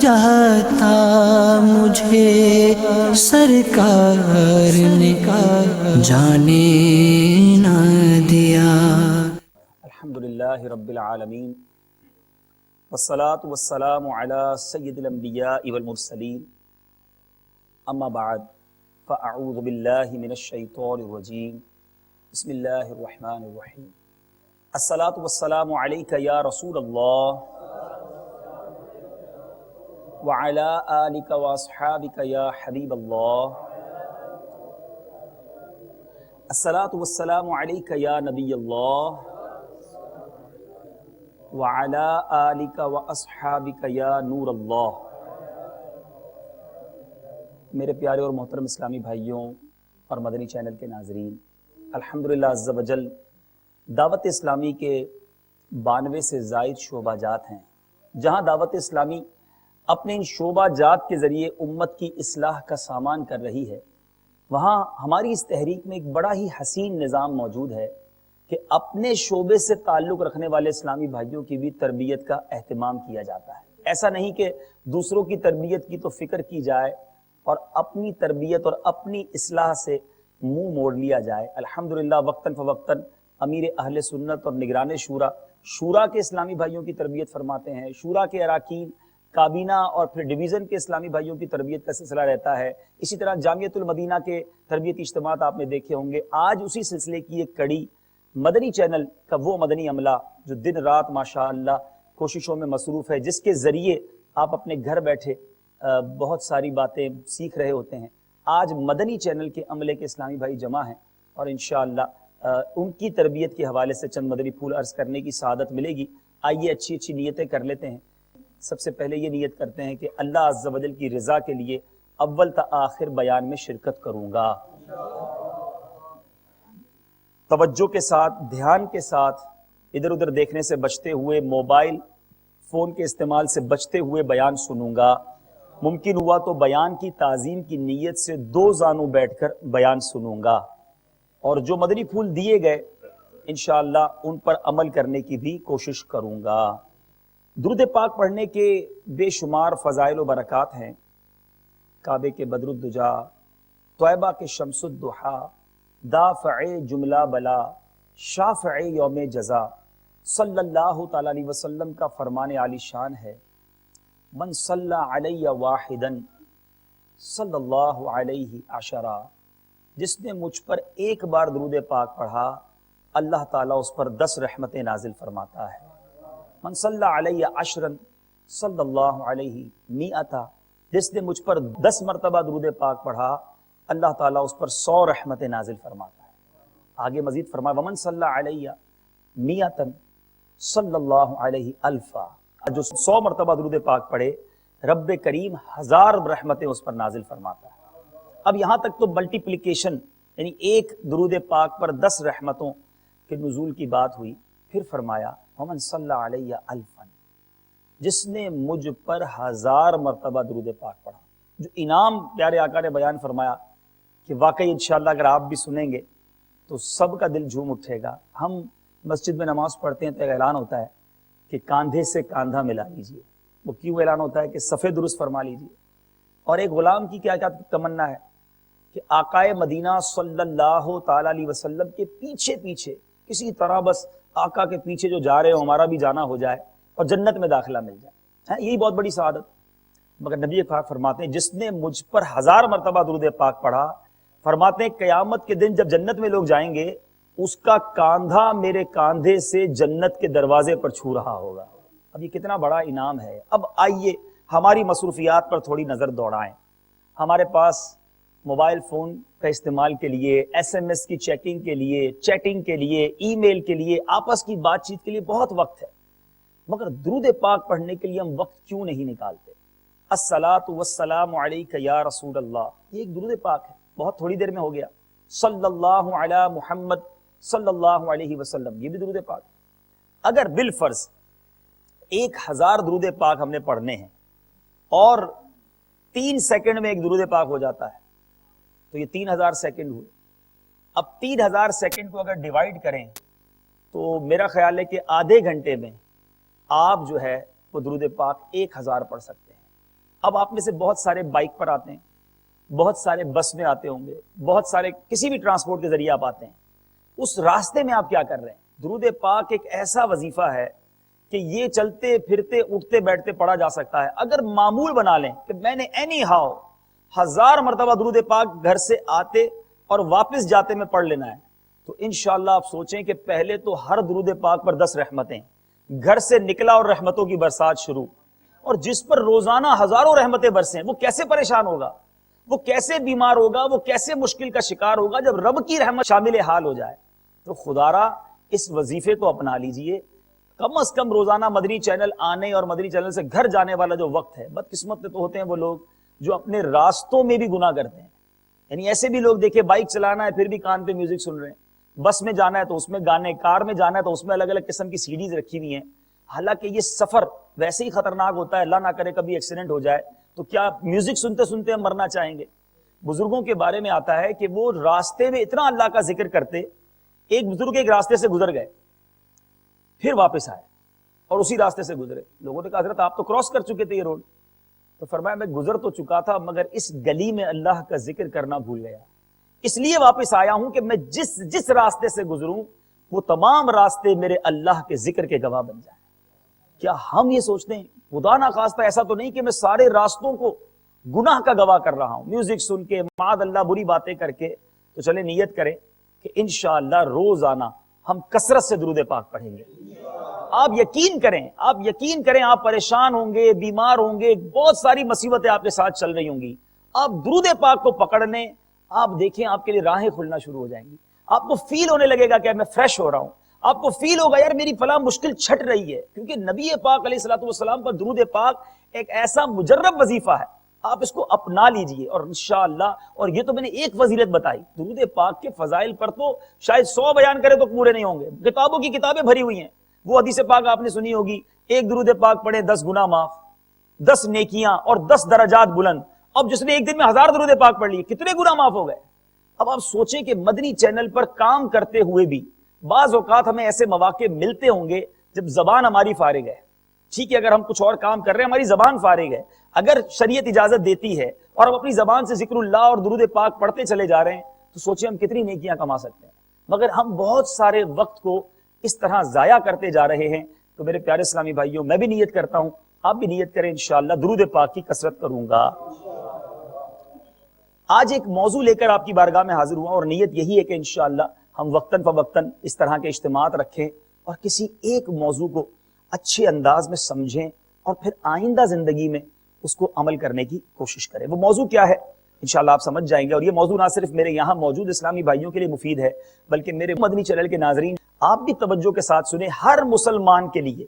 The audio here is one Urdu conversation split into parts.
چاہتا مجھے سرکار نے جانے نہ دیا۔ الحمدللہ رب العالمین والصلاة والسلام علی سید الانبیاء والمرسلین، اما بعد فاعوذ باللہ من الشیطان الرجیم، بسم اللہ الرحمن الرحیم۔ الصلاة والسلام علیک یا رسول اللہ وعلی آلک واصحابک یا حبیب اللہ۔ الصلاة والسلام علیک یا نبی اللہ وعلی آلک واصحابک یا نور اللہ۔ میرے پیارے اور محترم اسلامی بھائیوں اور مدنی چینل کے ناظرین، الحمدللہ عز و جل دعوت اسلامی کے 92 سے زائد شعبہ جات ہیں، جہاں دعوت اسلامی اپنے ان شعبہ جات کے ذریعے امت کی اصلاح کا سامان کر رہی ہے، وہاں ہماری اس تحریک میں ایک بڑا ہی حسین نظام موجود ہے کہ اپنے شعبے سے تعلق رکھنے والے اسلامی بھائیوں کی بھی تربیت کا اہتمام کیا جاتا ہے۔ ایسا نہیں کہ دوسروں کی تربیت کی تو فکر کی جائے اور اپنی تربیت اور اپنی اصلاح سے منہ موڑ لیا جائے۔ الحمدللہ وقتاً فوقتاً امیر اہل سنت اور نگران شورا کے اسلامی بھائیوں کی تربیت فرماتے ہیں، شورا کے اراکین، کابینہ اور پھر ڈویژن کے اسلامی بھائیوں کی تربیت کا سلسلہ رہتا ہے۔ اسی طرح جامعۃ المدینہ کے تربیتی اجتماعات آپ نے دیکھے ہوں گے۔ آج اسی سلسلے کی ایک کڑی مدنی چینل کا وہ مدنی عملہ جو دن رات ماشاءاللہ کوششوں میں مصروف ہے، جس کے ذریعے آپ اپنے گھر بیٹھے بہت ساری باتیں سیکھ رہے ہوتے ہیں۔ آج مدنی چینل کے عملے کے اسلامی بھائی جمع ہیں اور انشاءاللہ ان کی تربیت کے حوالے سے چند مدنی پھول عرض کرنے کی سعادت ملے گی۔ آئیے اچھی اچھی نیتیں کر لیتے ہیں۔ سب سے پہلے یہ نیت کرتے ہیں کہ اللہ عز و جل کی رضا کے لیے اول تا آخر بیان میں شرکت کروں گا۔ توجہ کے ساتھ، دھیان کے ساتھ، ادھر ادھر دیکھنے سے بچتے ہوئے، موبائل فون کے استعمال سے بچتے ہوئے بیان سنوں گا۔ ممکن ہوا تو بیان کی تعظیم کی نیت سے 2 زانوں بیٹھ کر بیان سنوں گا، اور جو مدنی پھول دیے گئے انشاءاللہ ان پر عمل کرنے کی بھی کوشش کروں گا۔ درود پاک پڑھنے کے بے شمار فضائل و برکات ہیں۔ کعبے کے بدر الدجا، طیبہ کے شمس الضحا، دافع جملہ بلا، شافع یوم جزا، صلی اللہ تعالی علیہ وسلم کا فرمان عالی شان ہے، من صلی علی واحدا صلی اللہ علیہ عشرہ، جس نے مجھ پر ایک بار درود پاک پڑھا اللہ تعالیٰ اس پر 10 رحمتیں نازل فرماتا ہے۔ من صلی علی عشرا صلی اللہ علیہ مئتا، جس نے مجھ پر 10 مرتبہ درود پاک پڑھا اللہ تعالیٰ اس پر 100 رحمتیں نازل فرماتا ہے۔ آگے مزید فرمایا ومن صلی علی مئتا صلی اللہ علیہ الفا، جو 100 مرتبہ درود پاک پڑھے رب کریم 1000 رحمتیں اس پر نازل فرماتا ہے۔ اب یہاں تک تو ملٹیپلیکیشن یعنی ایک درود پاک پر 10 رحمتوں کے نزول کی بات ہوئی۔ پھر فرمایا ومن صلی علی الفا، جس نے مجھ پر 1000 مرتبہ درود پاک پڑھا۔ جو انعام پیارے آقا نے بیان فرمایا کہ واقعی انشاءاللہ اگر آپ بھی سنیں گے تو سب کا دل جھوم اٹھے گا۔ ہم مسجد میں نماز پڑھتے ہیں تو ایک اعلان ہوتا ہے کہ کاندھے سے کاندھا ملا لیجئے۔ وہ کیوں اعلان ہوتا ہے کہ صفے درست فرما لیجئے۔ اور ایک غلام کی کیا تمنا ہے کہ آقائے مدینہ صلی اللہ تعالی علیہ وسلم کے پیچھے پیچھے کسی طرح بس آقا کے پیچھے جو جا رہے ہو ہمارا بھی جانا ہو جائے اور جنت میں داخلہ مل جائے۔ یہی بہت بڑی سعادت۔ مگر نبی پاک فرماتے ہیں جس نے مجھ پر 1000 مرتبہ درود پاک پڑھا، فرماتے ہیں قیامت کے دن جب جنت میں لوگ جائیں گے اس کا کاندھا میرے کاندھے سے جنت کے دروازے پر چھو رہا ہوگا۔ اب یہ کتنا بڑا انعام ہے۔ اب آئیے ہماری مصروفیات پر تھوڑی نظر دوڑائیں۔ ہمارے پاس موبائل فون کا استعمال کے لیے، ایس ایم ایس کی چیکنگ کے لیے، چیٹنگ کے لیے، ای میل کے لیے، آپس کی بات چیت کے لیے بہت وقت ہے، مگر درود پاک پڑھنے کے لیے ہم وقت کیوں نہیں نکالتے؟ الصلاۃ والسلام علیک یا رسول اللہ، یہ ایک درود پاک ہے، بہت تھوڑی دیر میں ہو گیا۔ صلی اللہ علی محمد صلی اللہ علیہ وسلم، یہ بھی درود پاک۔ اگر بالفرض 1000 درود پاک ہم نے پڑھنے ہیں اور 3 سیکنڈ میں ایک درود پاک ہو جاتا ہے تو یہ 3000 سیکنڈ ہوئے۔ اب 3000 سیکنڈ کو اگر ڈیوائیڈ کریں تو میرا خیال ہے کہ آدھے گھنٹے میں آپ جو ہے وہ درود پاک 1000 پڑھ سکتے ہیں۔ اب آپ میں سے بہت سارے بائک پر آتے ہیں، بہت سارے بس میں آتے ہوں گے، بہت سارے کسی بھی ٹرانسپورٹ کے ذریعے آپ آتے ہیں. اس راستے میں آپ کیا کر رہے ہیں؟ درود پاک ایک ایسا وظیفہ ہے کہ یہ چلتے پھرتے اٹھتے بیٹھتے پڑھا جا سکتا ہے. اگر معمول بنا لیں کہ میں نے اینی ہاؤ 1000 مرتبہ درود پاک گھر سے آتے اور واپس جاتے میں پڑھ لینا ہے، تو انشاءاللہ آپ سوچیں کہ پہلے تو ہر درود پاک پر 10 رحمتیں، گھر سے نکلا اور رحمتوں کی برسات شروع. اور جس پر روزانہ ہزاروں رحمتیں برسیں وہ کیسے پریشان ہوگا، وہ کیسے بیمار ہوگا، وہ کیسے مشکل کا شکار ہوگا جب رب کی رحمت شامل حال ہو جائے. تو خدارا اس وظیفے کو اپنا لیجئے. کم از کم روزانہ مدنی چینل آنے اور مدنی چینل سے گھر جانے والا جو وقت ہے، بدقسمت تو ہوتے ہیں وہ لوگ جو اپنے راستوں میں بھی گناہ کرتے ہیں. یعنی ایسے بھی لوگ دیکھیں بائک چلانا ہے پھر بھی کان پہ میوزک سن رہے ہیں، بس میں جانا ہے تو اس میں گانے، کار میں جانا ہے تو اس میں الگ الگ قسم کی سیڈیز رکھی ہوئی ہیں. حالانکہ یہ سفر ویسے ہی خطرناک ہوتا ہے، اللہ نہ کرے کبھی ایکسیڈنٹ ہو جائے تو کیا میوزک سنتے سنتے ہم مرنا چاہیں گے؟ بزرگوں کے بارے میں آتا ہے کہ وہ راستے میں اتنا اللہ کا ذکر کرتے. ایک بزرگ ایک راستے سے گزر گئے، پھر واپس آئے اور اسی راستے سے گزرے. لوگوں نے کہا حضرت آپ تو کراس کر چکے تھے یہ روڈ. تو فرمایا میں گزر تو چکا تھا مگر اس گلی میں اللہ کا ذکر کرنا بھول گیا، اس لیے واپس آیا ہوں کہ میں جس راستے سے گزروں وہ تمام راستے میرے اللہ کے ذکر کے گواہ بن جائیں. کیا ہم یہ سوچتے ہیں؟ خدا نہ خواستہ ایسا تو نہیں کہ میں سارے راستوں کو گناہ کا گواہ کر رہا ہوں، میوزک سن کے، معاذ اللہ بری باتیں کر کے. تو چلے نیت کریں کہ انشاءاللہ روزانہ ہم کثرت سے درود پاک پڑھیں گے. آپ یقین کریں آپ پریشان ہوں گے، بیمار ہوں گے، بہت ساری مصیبتیں آپ کے ساتھ چل رہی ہوں گی. آپ درود پاک کو پکڑنے، آپ دیکھیں آپ کے لیے راہیں کھلنا شروع ہو جائیں گی. آپ کو فیل ہونے لگے گا کہ میں فریش ہو رہا ہوں. آپ کو فیل ہوگا یار میری فلاں مشکل چھٹ رہی ہے، کیونکہ نبی پاک علیہ الصلوۃ والسلام پر درود پاک ایک ایسا مجرب وظیفہ ہے. آپ اس کو اپنا لیجئے اور انشاءاللہ. اور یہ تو میں نے ایک فضیلت بتائی، درود پاک کے فضائل پر تو شاید 100 بیان کرے تو پورے نہیں ہوں گے، کتابوں کی کتابیں بھری ہوئی ہیں. وہ حدیث پاک آپ نے سنی ہوگی، ایک درود پاک پڑھے 10 گناہ معاف، 10 نیکیاں اور 10 درجات بلند. اب جس نے ایک دن میں 1000 درود پاک پڑھ لیے کتنے گناہ معاف ہو گئے. اب آپ سوچیں کہ مدنی چینل پر کام کرتے ہوئے بھی بعض اوقات ہمیں ایسے مواقع ملتے ہوں گے جب زبان ہماری فارغ ہے. ٹھیک ہے، اگر ہم کچھ اور کام کر رہے ہیں ہماری زبان فارغ ہے، اگر شریعت اجازت دیتی ہے اور ہم اپنی زبان سے ذکر اللہ اور درود پاک پڑھتے چلے جا رہے ہیں تو سوچیں ہم کتنی نیکیاں کما سکتے ہیں. مگر ہم بہت سارے وقت کو اس طرح ضائع کرتے جا رہے ہیں. تو میرے پیارے اسلامی بھائیوں، میں بھی نیت کرتا ہوں، آپ بھی نیت کریں، انشاءاللہ درود پاک کی کثرت کروں گا. آج ایک موضوع لے کر آپ کی بارگاہ میں حاضر ہوا اور نیت یہی ہے کہ انشاءاللہ ہم وقتاً فوقتاً اس طرح کے اجتماعات رکھیں اور کسی ایک موضوع کو اچھے انداز میں سمجھیں اور پھر آئندہ زندگی میں اس کو عمل کرنے کی کوشش کریں. وہ موضوع کیا ہے انشاءاللہ آپ سمجھ جائیں گے. اور یہ موضوع نہ صرف میرے یہاں موجود اسلامی بھائیوں کے لیے مفید ہے بلکہ میرے مدنی چینل کے ناظرین آپ بھی توجہ کے ساتھ سنیں. ہر مسلمان کے لیے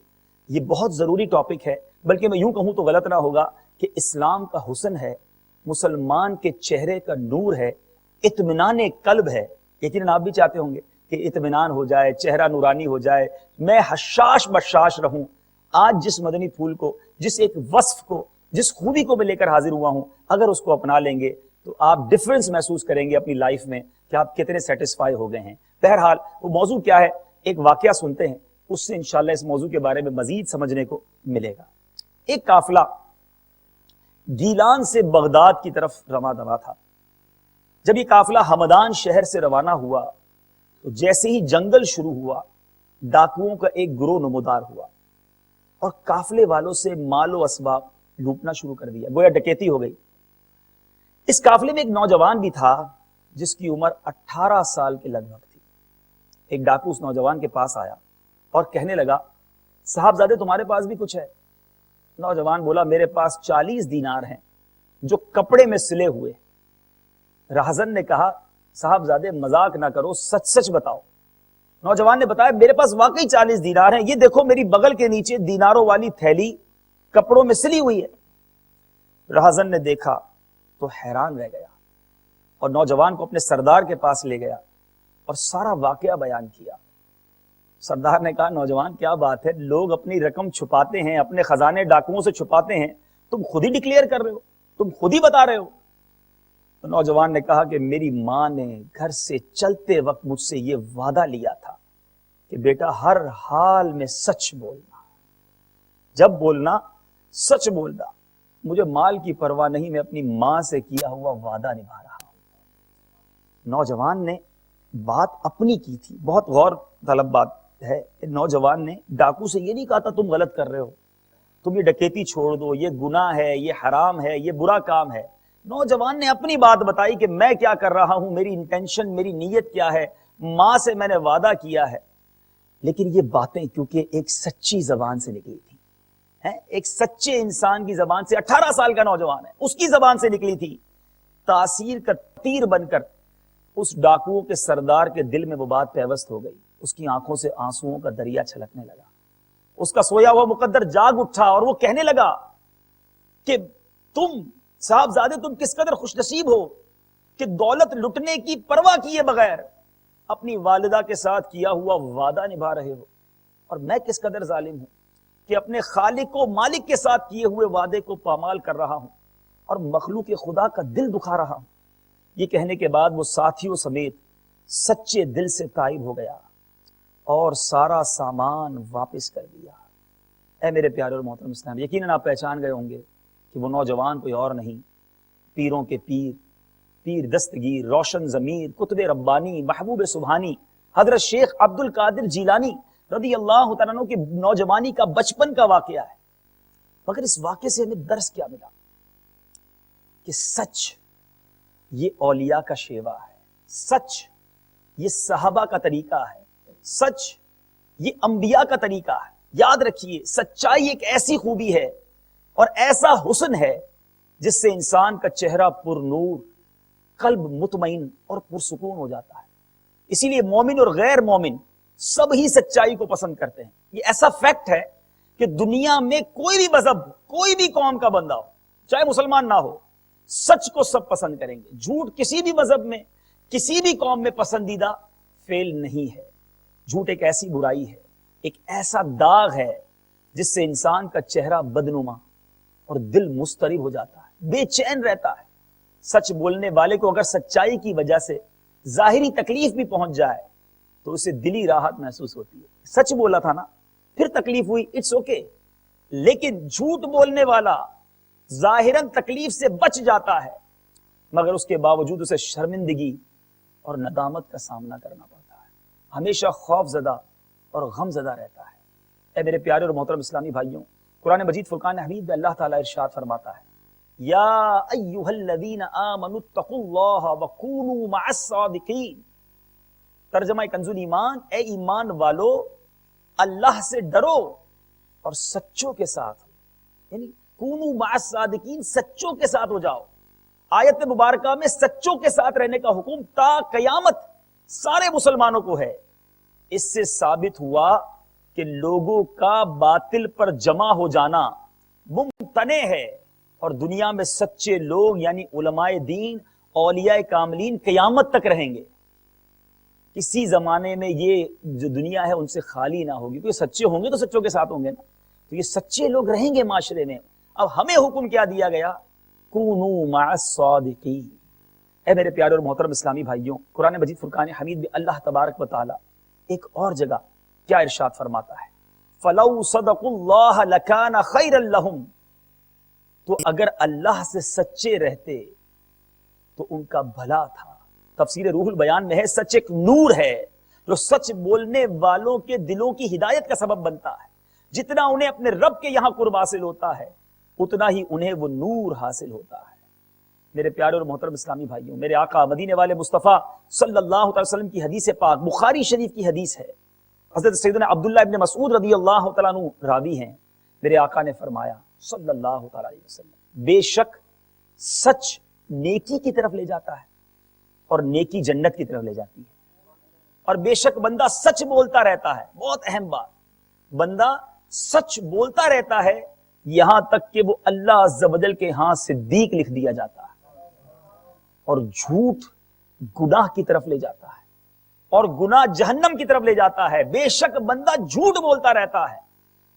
یہ بہت ضروری ٹاپک ہے، بلکہ میں یوں کہوں تو غلط نہ ہوگا کہ اسلام کا حسن ہے، مسلمان کے چہرے کا نور ہے، اطمینان قلب ہے. یقیناً آپ بھی چاہتے ہوں گے کہ اطمینان ہو جائے، چہرہ نورانی ہو جائے، میں حشاش بشاش رہوں. آج جس مدنی پھول کو، جس ایک وصف کو، جس خوبی کو میں لے کر حاضر ہوا ہوں، اگر اس کو اپنا لیں گے تو آپ ڈیفرنس محسوس کریں گے اپنی لائف میں کہ آپ کتنے سیٹسفائی ہو گئے ہیں. بہرحال وہ موضوع کیا ہے، ایک واقعہ سنتے ہیں، اس سے انشاءاللہ اس موضوع کے بارے میں مزید سمجھنے کو ملے گا. ایک قافلہ گیلان سے بغداد کی طرف رواں دوا تھا. جب یہ قافلہ ہمدان شہر سے روانہ ہوا تو جیسے ہی جنگل شروع ہوا، ڈاکوؤں کا ایک گروہ نمودار ہوا اور قافلے والوں سے مال و اسباب لوٹنا شروع کر دیا، گویا ڈکیتی ہو گئی. اس قافلے میں ایک نوجوان بھی تھا جس کی عمر 18 سال کے لگ بھگ تھی. ایک ڈاکو اس نوجوان کے پاس آیا اور کہنے لگا، صاحبزادے تمہارے پاس بھی کچھ ہے؟ نوجوان بولا، میرے پاس 40 دینار ہیں جو کپڑے میں سلے ہوئے. راہزن نے کہا، صاحبزادے مذاق نہ کرو، سچ سچ بتاؤ. نوجوان نے بتایا، میرے پاس واقعی 40 دینار ہیں، یہ دیکھو میری بغل کے نیچے دیناروں والی تھیلی کپڑوں میں سلی ہوئی ہے. راہزن نے دیکھا تو حیران رہ گیا اور نوجوان کو اپنے سردار کے پاس لے گیا اور سارا واقعہ بیان کیا. سردار نے کہا، نوجوان کیا بات ہے، لوگ اپنی رقم چھپاتے ہیں، اپنے خزانے ڈاکوؤں سے چھپاتے ہیں، تم خود ہی ڈکلیئر کر رہے ہو، تم خود ہی بتا رہے ہو. تو نوجوان نے کہا کہ میری ماں نے گھر سے چلتے وقت مجھ سے یہ وعدہ لیا تھا کہ بیٹا ہر حال میں سچ بولنا، جب بولنا سچ بولنا. مجھے مال کی پرواہ نہیں، میں اپنی ماں سے کیا ہوا وعدہ نبھا رہا ہوں۔ نوجوان نے بات اپنی کی تھی، بہت غور طلب بات ہے۔ نوجوان نے ڈاکو سے یہ نہیں کہا تھا تم غلط کر رہے ہو، تم یہ ڈکیتی چھوڑ دو، یہ گناہ ہے، یہ حرام ہے، یہ برا کام ہے۔ نوجوان نے اپنی بات بتائی کہ میں کیا کر رہا ہوں، میری انٹینشن، میری نیت کیا ہے، ماں سے میں نے وعدہ کیا ہے۔ لیکن یہ باتیں کیونکہ ایک سچی زبان سے نکلی تھی، ایک سچے انسان کی زبان سے، 18 سال کا نوجوان ہے، اس کی زبان سے نکلی تھی، تاثیر کا تیر بن کر اس ڈاکوؤں کے سردار کے دل میں وہ بات پیوست ہو گئی۔ اس کی آنکھوں سے آنسوؤں کا دریا چھلکنے لگا، اس کا سویا ہوا مقدر جاگ اٹھا اور وہ کہنے لگا کہ تم صاحبزادے، تم کس قدر خوش نصیب ہو کہ دولت لٹنے کی پرواہ کیے بغیر اپنی والدہ کے ساتھ کیا ہوا وعدہ نبھا رہے ہو، اور میں کس قدر ظالم ہوں کہ اپنے خالق و مالک کے ساتھ کیے ہوئے وعدے کو پامال کر رہا ہوں اور مخلوق خدا کا دل دکھا رہا ہوں۔ یہ کہنے کے بعد وہ ساتھیوں سمیت سچے دل سے تائب ہو گیا اور سارا سامان واپس کر دیا۔ اے میرے پیارے اور محترم اسلام، یقیناً آپ پہچان گئے ہوں گے کہ وہ نوجوان کوئی اور نہیں، پیروں کے پیر، پیر دستگیر، روشن ضمیر، قطب ربانی، محبوب سبحانی، حضرت شیخ عبد القادر جیلانی رضی اللہ تعالیٰ عنہ کی نوجوانی کا، بچپن کا واقعہ ہے۔ مگر اس واقعے سے ہمیں درس کیا ملا کہ سچ یہ اولیاء کا شیوا ہے، سچ یہ صحابہ کا طریقہ ہے، سچ یہ انبیاء کا طریقہ ہے۔ یاد رکھیے، سچائی ایک ایسی خوبی ہے اور ایسا حسن ہے جس سے انسان کا چہرہ پر نور، قلب مطمئن اور پرسکون ہو جاتا ہے۔ اسی لیے مومن اور غیر مومن سب ہی سچائی کو پسند کرتے ہیں۔ یہ ایسا فیکٹ ہے کہ دنیا میں کوئی بھی مذہب، کوئی بھی قوم کا بندہ ہو، چاہے مسلمان نہ ہو، سچ کو سب پسند کریں گے۔ جھوٹ کسی بھی مذہب میں، کسی بھی قوم میں پسندیدہ فعل نہیں ہے۔ جھوٹ ایک ایسی برائی ہے، ایک ایسا داغ ہے جس سے انسان کا چہرہ بدنما اور دل مضطرب ہو جاتا ہے، بے چین رہتا ہے۔ سچ بولنے والے کو اگر سچائی کی وجہ سے ظاہری تکلیف بھی پہنچ جائے تو اسے دلی راحت محسوس ہوتی ہے۔ سچ بولا تھا نا، پھر تکلیف ہوئی، اٹس اوکے۔ لیکن جھوٹ بولنے والا ظاہراً تکلیف سے بچ جاتا ہے، مگر اس کے باوجود اسے شرمندگی اور ندامت کا سامنا کرنا پڑتا ہے، ہمیشہ خوف زدہ اور غم زدہ رہتا ہے۔ اے میرے پیارے اور محترم اسلامی بھائیوں، قرآن مجید فرقان حمید میں اللہ تعالیٰ ارشاد فرماتا ہے، یا ایھا الذین آمنوا اتقوا اللہ وکونوا مع الصادقین۔ ترجمہ کنز ایمان، اے ایمان والو اللہ سے ڈرو اور سچوں کے ساتھ ہو، یعنی کونوا مع الصادقین، سچوں کے ساتھ ہو جاؤ۔ آیت مبارکہ میں سچوں کے ساتھ رہنے کا حکم تا قیامت سارے مسلمانوں کو ہے۔ اس سے ثابت ہوا کہ لوگوں کا باطل پر جمع ہو جانا ممتنع ہے، اور دنیا میں سچے لوگ یعنی علماء دین، اولیاء کاملین قیامت تک رہیں گے۔ کسی زمانے میں یہ جو دنیا ہے ان سے خالی نہ ہوگی، کیونکہ سچے ہوں گے تو سچوں کے ساتھ ہوں گے نا، تو یہ سچے لوگ رہیں گے معاشرے میں۔ اب ہمیں حکم کیا دیا گیا؟ کونوا مع الصادقین۔ اے میرے پیارے اور محترم اسلامی بھائیوں، قرآن مجید فرقان حمید میں اللہ تبارک و تعالی ایک اور جگہ کیا ارشاد فرماتا ہے؟ فَلَوْ صَدَقُوا اللَّهَ لَكَانَ خَيْرًا لَهُمْ۔ تو اگر اللہ سے سچے رہتے تو ان کا بھلا تھا۔ تفسیر روح البیان میں ہے، سچ ایک نور ہے جو سچ بولنے والوں کے دلوں کی ہدایت کا سبب بنتا ہے۔ جتنا انہیں اپنے رب کے یہاں قرب حاصل ہوتا ہے، اتنا ہی انہیں وہ نور حاصل ہوتا ہے۔ میرے پیارے اور محترم اسلامی بھائیوں، میرے آقا مدینے والے مصطفیٰ صلی اللہ تعالی وسلم کی حدیث پاک بخاری شریف کی حدیث ہے، حضرت سیدنا عبداللہ ابن مسعود رضی اللہ تعالیٰ عنہ راوی ہیں۔ میرے آقا نے فرمایا صلی اللہ تعالیٰ علیہ وسلم، بے شک سچ نیکی کی طرف لے جاتا ہے اور نیکی جنت کی طرف لے جاتی ہے، اور بے شک بندہ سچ بولتا رہتا ہے۔ بہت اہم بات، بندہ سچ بولتا رہتا ہے یہاں تک کہ وہ اللہ عز و جل کے ہاں صدیق لکھ دیا جاتا ہے، اور جھوٹ گناہ کی طرف لے جاتا ہے اور گناہ جہنم کی طرف لے جاتا ہے۔ بے شک بندہ جھوٹ بولتا رہتا ہے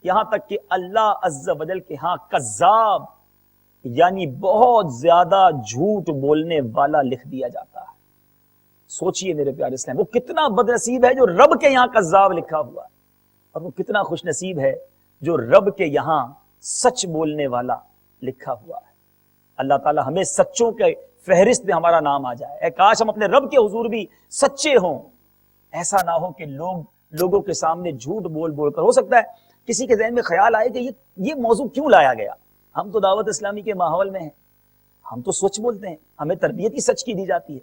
یہاں تک کہ اللہ عز و جل کے ہاں کذاب یعنی بہت زیادہ جھوٹ بولنے والا لکھ دیا جاتا ہے۔ سوچئے میرے پیارے اسلام، وہ کتنا بد نصیب ہے جو رب کے یہاں کذاب لکھا ہوا ہے، اور وہ کتنا خوش نصیب ہے جو رب کے یہاں سچ بولنے والا لکھا ہوا ہے۔ اللہ تعالیٰ ہمیں سچوں کے فہرست میں ہمارا نام آ جائے۔ اے کاش ہم اپنے رب کے حضور بھی سچے ہوں، ایسا نہ ہو کہ لوگوں کے سامنے جھوٹ بول بول کر، ہو سکتا ہے کسی کے ذہن میں خیال آئے کہ یہ موضوع کیوں لایا گیا، ہم تو دعوت اسلامی کے ماحول میں ہیں، ہم تو سچ بولتے ہیں، ہمیں تربیت ہی سچ کی دی جاتی ہے۔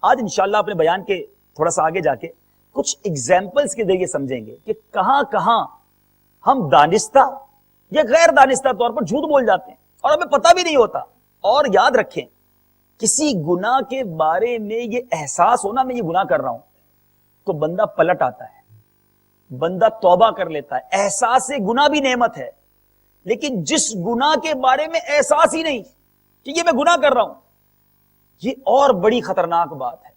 آج انشاءاللہ اپنے بیان کے تھوڑا سا آگے جا کے کچھ ایگزامپلز کے ذریعے سمجھیں گے کہ کہاں کہاں ہم دانستہ یا غیر دانستہ طور پر جھوٹ بول جاتے ہیں اور ہمیں پتہ بھی نہیں ہوتا۔ اور یاد رکھیں، کسی گناہ کے بارے میں یہ احساس ہونا میں یہ گناہ کر رہا ہوں تو بندہ پلٹ آتا ہے، بندہ توبہ کر لیتا ہے۔ احساس گناہ بھی نعمت ہے، لیکن جس گناہ کے بارے میں احساس ہی نہیں کہ یہ میں گناہ کر رہا ہوں، یہ اور بڑی خطرناک بات ہے۔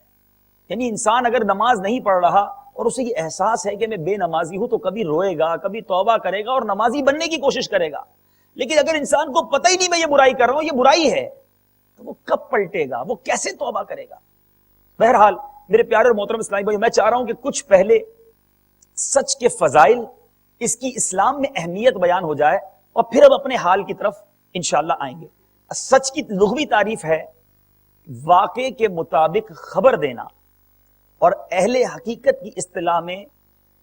یعنی انسان اگر نماز نہیں پڑھ رہا اور اسے یہ احساس ہے کہ میں بے نمازی ہوں تو کبھی روئے گا، کبھی توبہ کرے گا اور نمازی بننے کی کوشش کرے گا۔ لیکن اگر انسان کو پتہ ہی نہیں میں یہ برائی کر رہا ہوں، یہ برائی ہے، تو وہ کب پلٹے گا، وہ کیسے توبہ کرے گا؟ بہرحال میرے پیارے اور محترم اسلامی بھائی، میں چاہ رہا ہوں کہ کچھ پہلے سچ کے فضائل، اس کی اسلام میں اہمیت بیان ہو جائے اور پھر اب اپنے حال کی طرف انشاءاللہ آئیں گے۔ سچ کی لغوی تعریف ہے واقعے کے مطابق خبر دینا، اور اہل حقیقت کی اصطلاح میں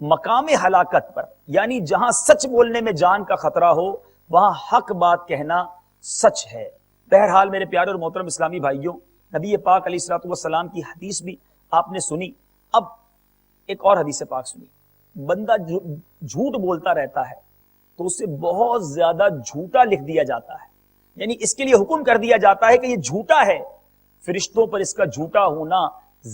مقام ہلاکت پر، یعنی جہاں سچ بولنے میں جان کا خطرہ ہو وہاں حق بات کہنا سچ ہے۔ بہرحال میرے پیارے اور محترم اسلامی بھائیوں، نبی پاک علیہ الصلوۃ والسلام کی حدیث بھی آپ نے سنی، اب ایک اور حدیث پاک سنی۔ بندہ جھوٹ بولتا رہتا ہے تو اسے بہت زیادہ جھوٹا لکھ دیا جاتا ہے، یعنی اس کے لیے حکم کر دیا جاتا ہے کہ یہ جھوٹا ہے، فرشتوں پر اس کا جھوٹا ہونا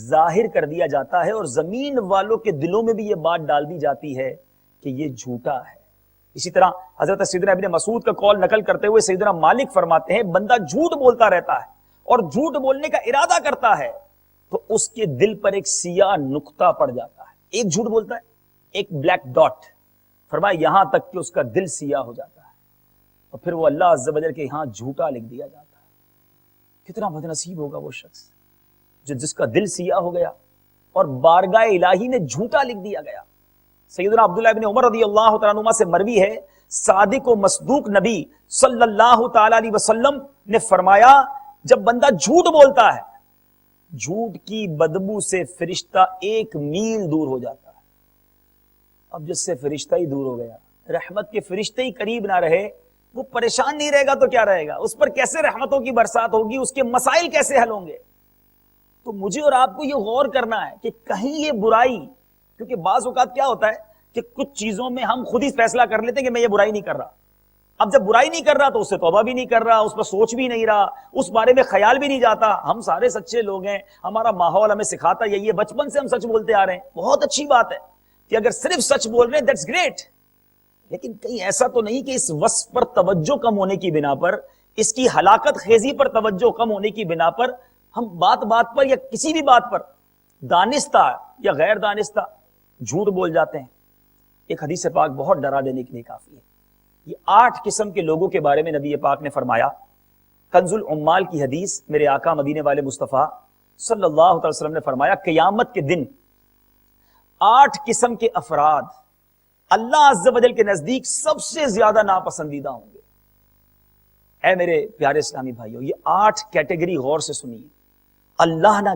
ظاہر کر دیا جاتا ہے، اور زمین والوں کے دلوں میں بھی یہ بات ڈال دی جاتی ہے کہ یہ جھوٹا ہے۔ اسی طرح حضرت سیدنا ابن مسعود کا قول نقل کرتے ہوئے سیدنا مالک فرماتے ہیں، بندہ جھوٹ بولتا رہتا ہے اور جھوٹ بولنے کا ارادہ کرتا ہے تو اس کے دل پر ایک سیاہ نقطہ پڑ جاتا ہے۔ ایک جھوٹ بولتا ہے، ایک بلیک ڈاٹ، فرمایا یہاں تک کہ اس کا دل سیاہ ہو جاتا ہے، اور پھر وہ اللہ عز و جل کے یہاں جھوٹا لکھ دیا جاتا ہے۔ کتنا بد نصیب ہوگا وہ شخص جس کا دل سیاہ ہو گیا اور بارگاہ الہی میں جھوٹا لکھ دیا گیا۔ سیدنا عبداللہ ابن عمر رضی اللہ تعالیٰ عنہما سے مروی ہے، صادق و مصدوق نبی صلی اللہ تعالی علیہ وسلم نے فرمایا، جب بندہ جھوٹ بولتا ہے، جھوٹ کی بدبو سے فرشتہ 1 میل دور ہو جاتا ہے۔ اب جس سے فرشتہ ہی دور ہو گیا، رحمت کے فرشتے ہی قریب نہ رہے، وہ پریشان نہیں رہے گا تو کیا رہے گا؟ اس پر کیسے رحمتوں کی برسات ہوگی، اس کے مسائل کیسے حل ہوں گے؟ تو مجھے اور آپ کو یہ غور کرنا ہے کہ کہیں یہ برائی، کیونکہ بعض اوقات کیا ہوتا ہے کہ کچھ چیزوں میں ہم خود ہی فیصلہ کر لیتے ہیں کہ میں یہ برائی نہیں کر رہا، اب جب برائی نہیں کر رہا تو اس سے توبہ بھی نہیں کر رہا، اس پر سوچ بھی نہیں رہا، اس بارے میں خیال بھی نہیں جاتا۔ ہم سارے سچے لوگ ہیں، ہمارا ماحول ہمیں سکھاتا یہی ہے، بچپن سے ہم سچ بولتے آ رہے ہیں، بہت اچھی بات ہے کہ اگر صرف سچ بول رہے ہیں دیٹس گریٹ، لیکن کہیں ایسا تو نہیں کہ اس وصف پر توجہ کم ہونے کی بنا پر، اس کی ہلاکت خیزی پر توجہ کم ہونے کی بنا پر ہم بات بات پر یا کسی بھی بات پر دانستہ یا غیر دانستہ جھوٹ بول جاتے ہیں۔ ایک حدیث پاک بہت ڈرا دینے کے لیے کافی ہے۔ یہ 8 قسم کے لوگوں کے بارے میں نبی پاک نے فرمایا، کنز العمال کی حدیث، میرے آقا مدینے والے مصطفیٰ صلی اللہ علیہ وسلم نے فرمایا، قیامت کے دن 8 قسم کے افراد اللہ عز و جل کے نزدیک سب سے زیادہ ناپسندیدہ ہوں گے۔ اے میرے پیارے اسلامی بھائیوں، یہ 8 کیٹیگری غور سے سنیے۔ اللہ نہ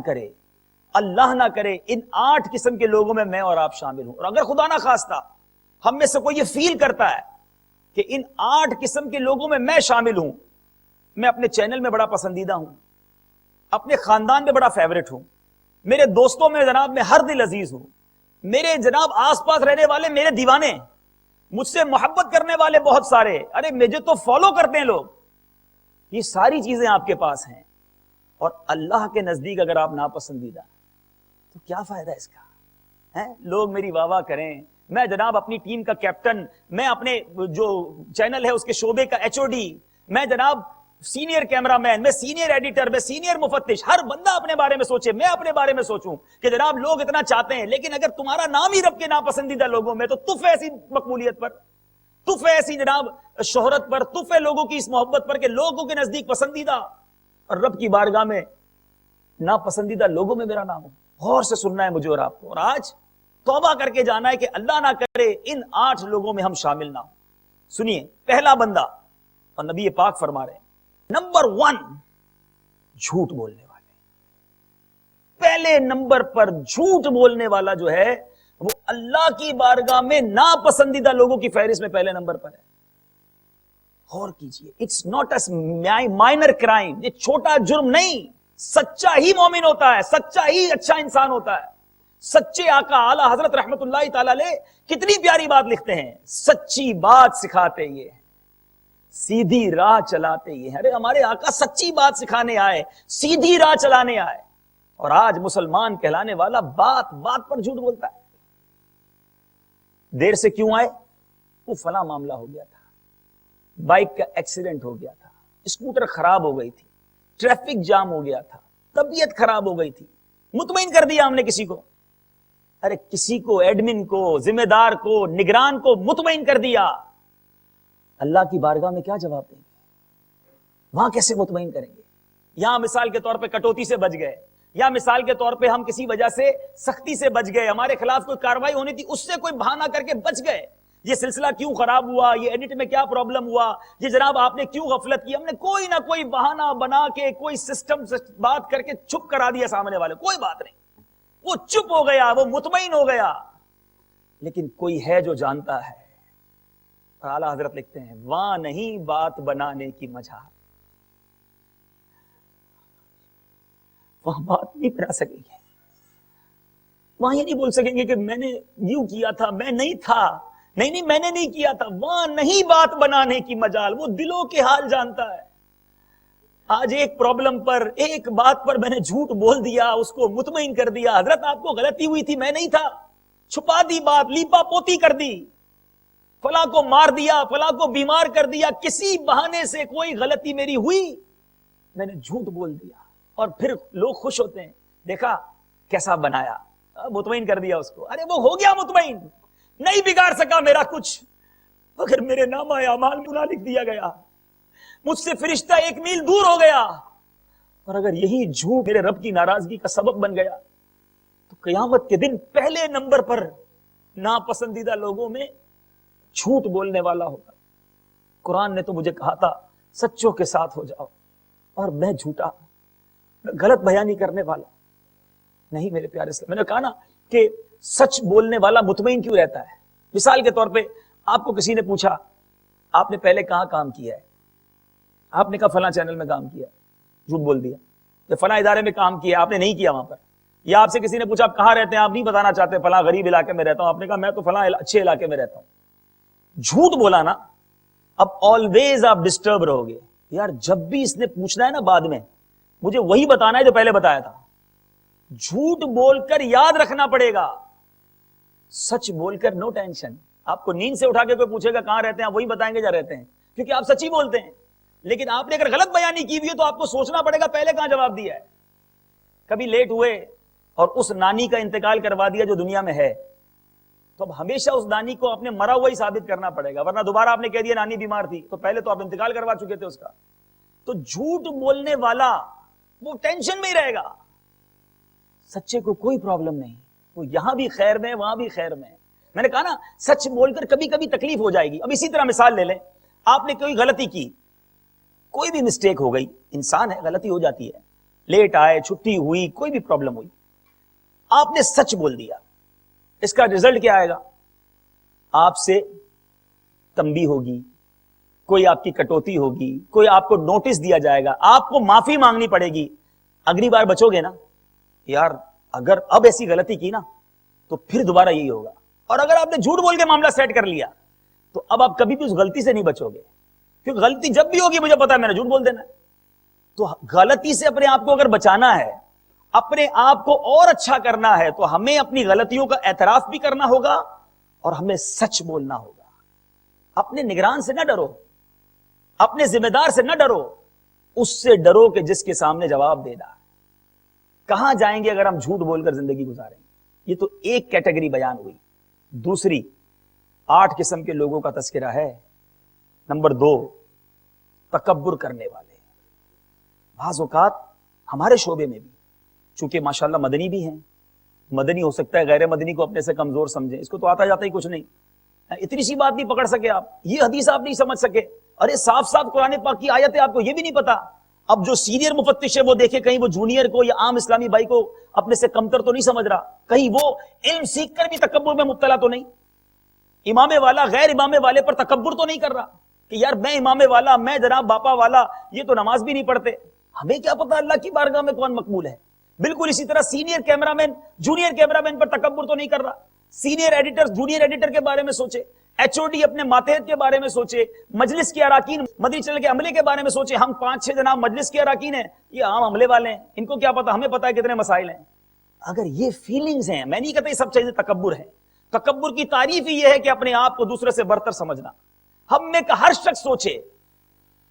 کرے ان 8 قسم کے لوگوں میں میں اور آپ شامل ہوں، اور اگر خدا نہ خواستہ ہم میں سے کوئی یہ فیل کرتا ہے کہ ان 8 قسم کے لوگوں میں میں شامل ہوں، میں اپنے چینل میں بڑا پسندیدہ ہوں، اپنے خاندان میں بڑا فیورٹ ہوں، میرے دوستوں میں جناب میں ہر دل عزیز ہوں، میرے جناب آس پاس رہنے والے میرے دیوانے، مجھ سے محبت کرنے والے بہت سارے، ارے مجھے تو فالو کرتے ہیں لوگ، یہ ساری چیزیں آپ کے پاس ہیں، اور اللہ کے نزدیک اگر آپ ناپسندیدہ تو کیا فائدہ اس کا؟ لوگ میری واہ واہ کریں، میں جناب اپنی ٹیم کا کیپٹن، میں اپنے جو چینل ہے اس کے شعبے کا HOD، میں جناب سینئر کیمرہ مین، میں سینئر ایڈیٹر، میں سینئر مفتش، ہر بندہ اپنے بارے میں سوچے، میں اپنے بارے میں سوچوں کہ جناب لوگ اتنا چاہتے ہیں، لیکن اگر تمہارا نام ہی رب کے ناپسندیدہ لوگوں میں، تو تف ہے ایسی مقبولیت پر، تف ہے ایسی جناب شہرت پر، تف ہے لوگوں کی اس محبت پر کہ لوگوں کے نزدیک پسندیدہ اور رب کی بارگاہ میں ناپسندیدہ لوگوں میں میرا نام ہو۔ غور سے سننا ہے مجھے اور آپ کو، اور آج توبہ کر کے جانا ہے کہ اللہ نہ کرے ان 8 لوگوں میں ہم شامل نہ ہوں۔ سنیے، پہلا بندہ اور نبی پاک فرما رہے ہیں نمبر 1 جھوٹ بولنے والے. پہلے نمبر پر جھوٹ بولنے والا جو ہے وہ اللہ کی بارگاہ میں ناپسندیدہ لوگوں کی فہرست میں پہلے نمبر پر ہے. غور کیجئے, it's not a minor crime, یہ چھوٹا جرم نہیں. سچا ہی مومن ہوتا ہے, سچا ہی اچھا انسان ہوتا ہے. سچے آقا اعلی حضرت رحمت اللہ تعالی علیہ کتنی پیاری بات لکھتے ہیں, سچی بات سکھاتے یہ ہیں, سیدھی راہ چلاتے یہ ہیں. ارے ہمارے آقا سچی بات سکھانے آئے, سیدھی راہ چلانے آئے, اور آج مسلمان کہلانے والا بات بات پر جھوٹ بولتا ہے. دیر سے کیوں آئے؟ وہ فلاں معاملہ ہو گیا تھا, بائک کا ایکسیڈنٹ ہو گیا تھا, اسکوٹر خراب ہو گئی تھی, ٹریفک جام ہو گیا تھا, طبیعت خراب ہو گئی تھی. مطمئن کر دیا ہم نے کسی کو. ارے کسی کو, ایڈمن کو, ذمہ دار کو, نگران کو مطمئن کر دیا. اللہ کی بارگاہ میں کیا جواب دیں گے؟ وہاں کیسے مطمئن کریں گے؟ یہاں مثال کے طور پہ کٹوتی سے بچ گئے, یا مثال کے طور پہ ہم کسی وجہ سے سختی سے بچ گئے, ہمارے خلاف کوئی کاروائی ہونی تھی اس سے کوئی بہانہ کر کے بچ گئے. یہ سلسلہ کیوں خراب ہوا, یہ ایڈٹ میں کیا پرابلم ہوا, یہ جناب آپ نے کیوں غفلت کی, ہم نے کوئی نہ کوئی بہانہ بنا کے, کوئی سسٹم سے بات کر کے چپ کرا دیا سامنے والے. کوئی بات نہیں, وہ چپ ہو گیا, وہ مطمئن ہو گیا. لیکن کوئی ہے جو جانتا ہے. اعلیٰ حضرت لکھتے ہیں وہاں نہیں بات بنانے کی مجال, وہاں بات نہیں بنا سکیں گے. وہاں یہ نہیں بول سکیں گے کہ میں نے یوں کیا تھا, میں نہیں تھا, نہیں میں نے نہیں کیا تھا. وہاں نہیں بات بنانے کی مجال. وہ دلوں کے حال جانتا ہے. آج ایک پرابلم پر, ایک بات پر میں نے جھوٹ بول دیا, اس کو مطمئن کر دیا, حضرت آپ کو غلطی ہوئی تھی, میں نہیں تھا, چھپا دی بات, لیپا پوتی کر دی, فلاں کو مار دیا, فلاں کو بیمار کر دیا, کسی بہانے سے کوئی غلطی میری ہوئی, میں نے جھوٹ بول دیا, اور پھر لوگ خوش ہوتے ہیں, دیکھا کیسا بنایا, مطمئن کر دیا اس کو. ارے وہ ہو گیا مطمئن, نہیں بگاڑ سکا میرا کچھ. اگر میرے نامہ اعمال گناہ لکھ دیا گیا, مجھ سے فرشتہ 1 میل دور ہو گیا, اور اگر یہی جھوٹ میرے رب کی ناراضگی کا سبب بن گیا, تو قیامت کے دن پہلے نمبر پر ناپسندیدہ لوگوں میں جھوٹ بولنے والا ہوگا. قرآن نے تو مجھے کہا تھا سچوں کے ساتھ ہو جاؤ, اور میں جھوٹا, غلط بیانی کرنے والا نہیں. میرے پیارے سے میں نے کہا نا کہ سچ بولنے والا مطمئن کیوں رہتا ہے. مثال کے طور پہ آپ کو کسی نے پوچھا آپ نے پہلے کہاں کام کیا ہے, آپ نے کہا فلاں چینل میں کام کیا, جھوٹ بول دیا. یا فلاں ادارے میں کام کیا, آپ نے نہیں کیا وہاں پر. یا آپ سے کسی نے پوچھا آپ کہاں رہتے ہیں, آپ نہیں بتانا چاہتے, فلاں غریب علاقے میں رہتا ہوں, آپ نے کہا میں تو فلاں اچھے علاقے میں رہتا ہوں. جھوٹ بولا نا, اب آلویز آپ ڈسٹرب رہو گے. یار جب بھی اس نے پوچھنا ہے نا بعد میں, مجھے وہی بتانا ہے جو پہلے بتایا تھا. جھوٹ بول کر یاد رکھنا پڑے گا, سچ بول کر نو ٹینشن. آپ کو نیند سے اٹھا کے کوئی پوچھے گا کہاں رہتے ہیں, آپ وہی بتائیں گے جہاں رہتے ہیں, کیونکہ آپ سچی بولتے ہیں. لیکن آپ نے اگر غلط بیانی کی ہوئی ہے تو آپ کو سوچنا پڑے گا پہلے کہاں جواب دیا ہے. کبھی لیٹ ہوئے اور اس نانی کا انتقال کروا دیا جو دنیا میں ہے, تو اب ہمیشہ اس نانی کو اپنے مرا ہوا ہی ثابت کرنا پڑے گا, ورنہ دوبارہ آپ نے کہہ دیا نانی بیمار تھی, تو پہلے تو آپ انتقال کروا چکے تھے اس کا. تو جھوٹ بولنے والا وہ ٹینشن میں ہی رہے گا. سچے کو کوئی پرابلم نہیں, وہ یہاں بھی خیر میں, وہاں بھی خیر میں. میں نے کہا نا سچ بول کر کبھی کبھی تکلیف ہو جائے گی. اب اسی طرح مثال لے لیں, آپ نے کوئی غلطی کی, کوئی بھی مسٹیک ہو گئی, انسان ہے غلطی ہو جاتی ہے, لیٹ آئے, چھٹی ہوئی, کوئی بھی پرابلم ہوئی, آپ نے سچ بول دیا, اس کا رزلٹ کیا آئے گا؟ آپ سے تنبیہ ہوگی, کوئی آپ کی کٹوتی ہوگی, کوئی آپ کو نوٹس دیا جائے گا, آپ کو معافی مانگنی پڑے گی. اگلی بار بچو گے نا, یار اگر اب ایسی غلطی کی نا تو پھر دوبارہ یہی ہوگا. اور اگر آپ نے جھوٹ بول کے معاملہ سیٹ کر لیا تو اب آپ کبھی بھی اس غلطی سے نہیں بچو گے, کیونکہ غلطی جب بھی ہوگی مجھے پتا ہے میں نے جھوٹ بول دینا ہے. تو غلطی سے اپنے آپ کو اگر بچانا ہے, اپنے آپ کو اور اچھا کرنا ہے, تو ہمیں اپنی غلطیوں کا اعتراف بھی کرنا ہوگا اور ہمیں سچ بولنا ہوگا. اپنے نگران سے نہ ڈرو, اپنے ذمہ دار سے نہ ڈرو, اس سے ڈرو کہ جس کے سامنے جواب دینا ہے. کہاں جائیں گے اگر ہم جھوٹ بول کر زندگی گزاریں گے؟ یہ تو ایک کیٹیگری بیان ہوئی. دوسری 8 قسم کے لوگوں کا تذکرہ ہے. نمبر 2 تکبر کرنے والے. بعض اوقات ہمارے شعبے میں بھی, چونکہ ماشاءاللہ مدنی بھی ہیں, مدنی ہو سکتا ہے غیر مدنی کو اپنے سے کمزور سمجھیں, اس کو تو آتا جاتا ہی کچھ نہیں, اتنی سی بات نہیں پکڑ سکے آپ, یہ حدیث آپ نہیں سمجھ سکے, ارے صاف صاف قرآن پاک کی آیت ہے, آپ کو یہ بھی نہیں پتا. اب جو سینئر مفتش ہے وہ دیکھے کہیں وہ جونیئر کو یا عام اسلامی بھائی کو اپنے سے کمتر تو نہیں سمجھ رہا, کہیں وہ علم سیکھ کر بھی تکبر میں مبتلا تو نہیں, امام والا غیر امام والے پر تکبر تو نہیں کر رہا کہ یار میں امام والا, میں جناب باپا والا, یہ تو نماز بھی نہیں پڑھتے, ہمیں کیا پتا اللہ کی بارگاہ میں کون مقبول ہے. بالکل اسی طرح سینئر کیمرہ مین جونیئر کیمرہ مین پر تکبر تو نہیں کر رہا, سینئر ایڈیٹر جونیئر ایڈیٹر کے بارے میں سوچے, ایچ او ڈی اپنے ماتحت کے بارے میں سوچے, مجلس کے اراکین مدنی چینل کے عملے کے بارے میں سوچے. ہم 5-6 جناب مجلس کے اراکین ہیں, یہ عام عملے والے ہیں, ان کو کیا پتا, ہمیں پتا ہے کتنے مسائل ہیں. اگر یہ فیلنگز ہیں, میں نہیں کہتا یہ سب چیزیں تکبر ہیں, تکبر کی تعریف ہی یہ ہے کہ اپنے آپ کو دوسرے سے برتر سمجھنا. ہم میں کا ہر شخص سوچے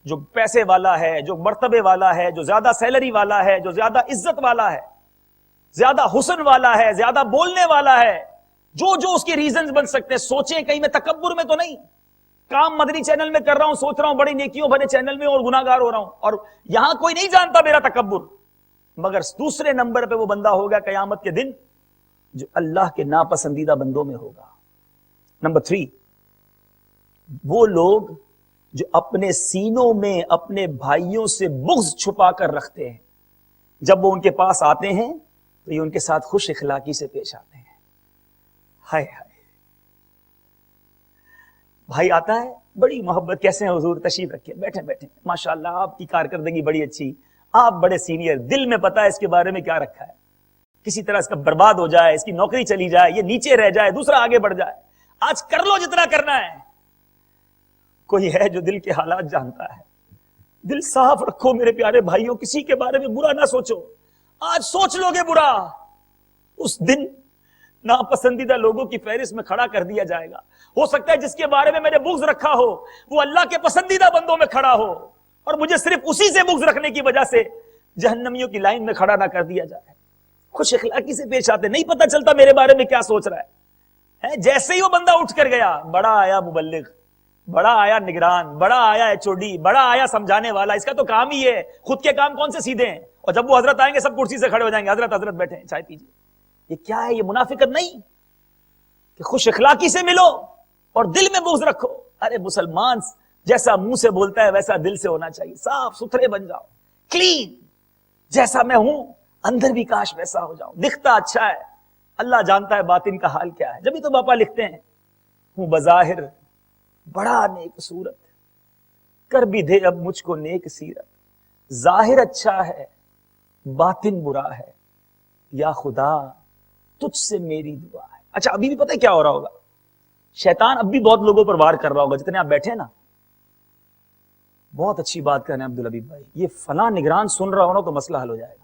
جو پیسے والا ہے, جو مرتبے والا ہے, جو زیادہ سیلری والا ہے, جو زیادہ عزت والا ہے, زیادہ حسن والا ہے, زیادہ بولنے والا ہے, جو اس کے ریزنز بن سکتے ہیں, سوچیں کہیں میں تکبر میں تو نہیں. کام مدنی چینل میں کر رہا ہوں, سوچ رہا ہوں بڑی نیکیوں بھرے چینل میں اور گناہگار ہو رہا ہوں, اور یہاں کوئی نہیں جانتا میرا تکبر, مگر دوسرے نمبر پہ وہ بندہ ہوگا قیامت کے دن جو اللہ کے ناپسندیدہ بندوں میں ہوگا. نمبر 3, وہ لوگ جو اپنے سینوں میں اپنے بھائیوں سے بغض چھپا کر رکھتے ہیں, جب وہ ان کے پاس آتے ہیں تو یہ ان کے ساتھ خوش اخلاقی سے پیش آتے ہیں. ہائے ہائے, بھائی آتا ہے بڑی محبت, کیسے ہیں حضور, تشریف رکھیں, بیٹھیں بیٹھیں, ماشاءاللہ آپ کی کارکردگی بڑی اچھی, آپ بڑے سینئر, دل میں پتا ہے اس کے بارے میں کیا رکھا ہے, کسی طرح اس کا برباد ہو جائے, اس کی نوکری چلی جائے, یہ نیچے رہ جائے, دوسرا آگے بڑھ جائے, آج کر لو جتنا کرنا ہے. کوئی ہے جو دل کے حالات جانتا ہے, دل صاف رکھو میرے پیارے بھائیوں, کسی کے بارے میں برا نہ سوچو. آج سوچ لو گے برا, اس دن ناپسندیدہ لوگوں کی فہرست میں کھڑا کر دیا جائے گا. ہو سکتا ہے جس کے بارے میں میں نے بغض رکھا ہو وہ اللہ کے پسندیدہ بندوں میں کھڑا ہو, اور مجھے صرف اسی سے بغض رکھنے کی وجہ سے جہنمیوں کی لائن میں کھڑا نہ کر دیا جائے. خوش اخلاقی سے پیش آتے, نہیں پتہ چلتا میرے بارے میں کیا سوچ رہا ہے. جیسے ہی وہ بندہ اٹھ کر گیا, بڑا آیا مبلغ, بڑا آیا نگران, بڑا آیا ایچ او ڈی, بڑا آیا سمجھانے والا, اس کا تو کام ہی ہے, خود کے کام کون سے سیدھے ہیں. اور جب وہ حضرت آئیں گے سب کرسی سے کھڑے ہو جائیں گے, حضرت حضرت بیٹھیں چائے پیجیے. یہ کیا ہے, یہ منافقت نہیں کہ خوش اخلاقی سے ملو اور دل میں بغض رکھو. ارے مسلمان جیسا منہ سے بولتا ہے ویسا دل سے ہونا چاہیے, صاف ستھرے بن جاؤ, کلین, جیسا میں ہوں اندر بھی کاش ویسا ہو جاؤں. دکھتا اچھا ہے, اللہ جانتا ہے باطن کا حال کیا ہے. جبھی تو باپا لکھتے ہیں, ہوں بظاہر بڑا نیک صورت, کر بھی دے اب مجھ کو نیک سیرت, ظاہر اچھا ہے باطن برا ہے, یا خدا تجھ سے میری دعا ہے. اچھا ابھی بھی پتہ ہے کیا ہو رہا ہوگا, شیطان اب بھی بہت لوگوں پر وار کر رہا ہوگا. جتنے آپ بیٹھے نا, بہت اچھی بات کر رہے ہیں عبدالحبیب بھائی, یہ فلاں نگران سن رہا ہو نا تو مسئلہ حل ہو جائے گا.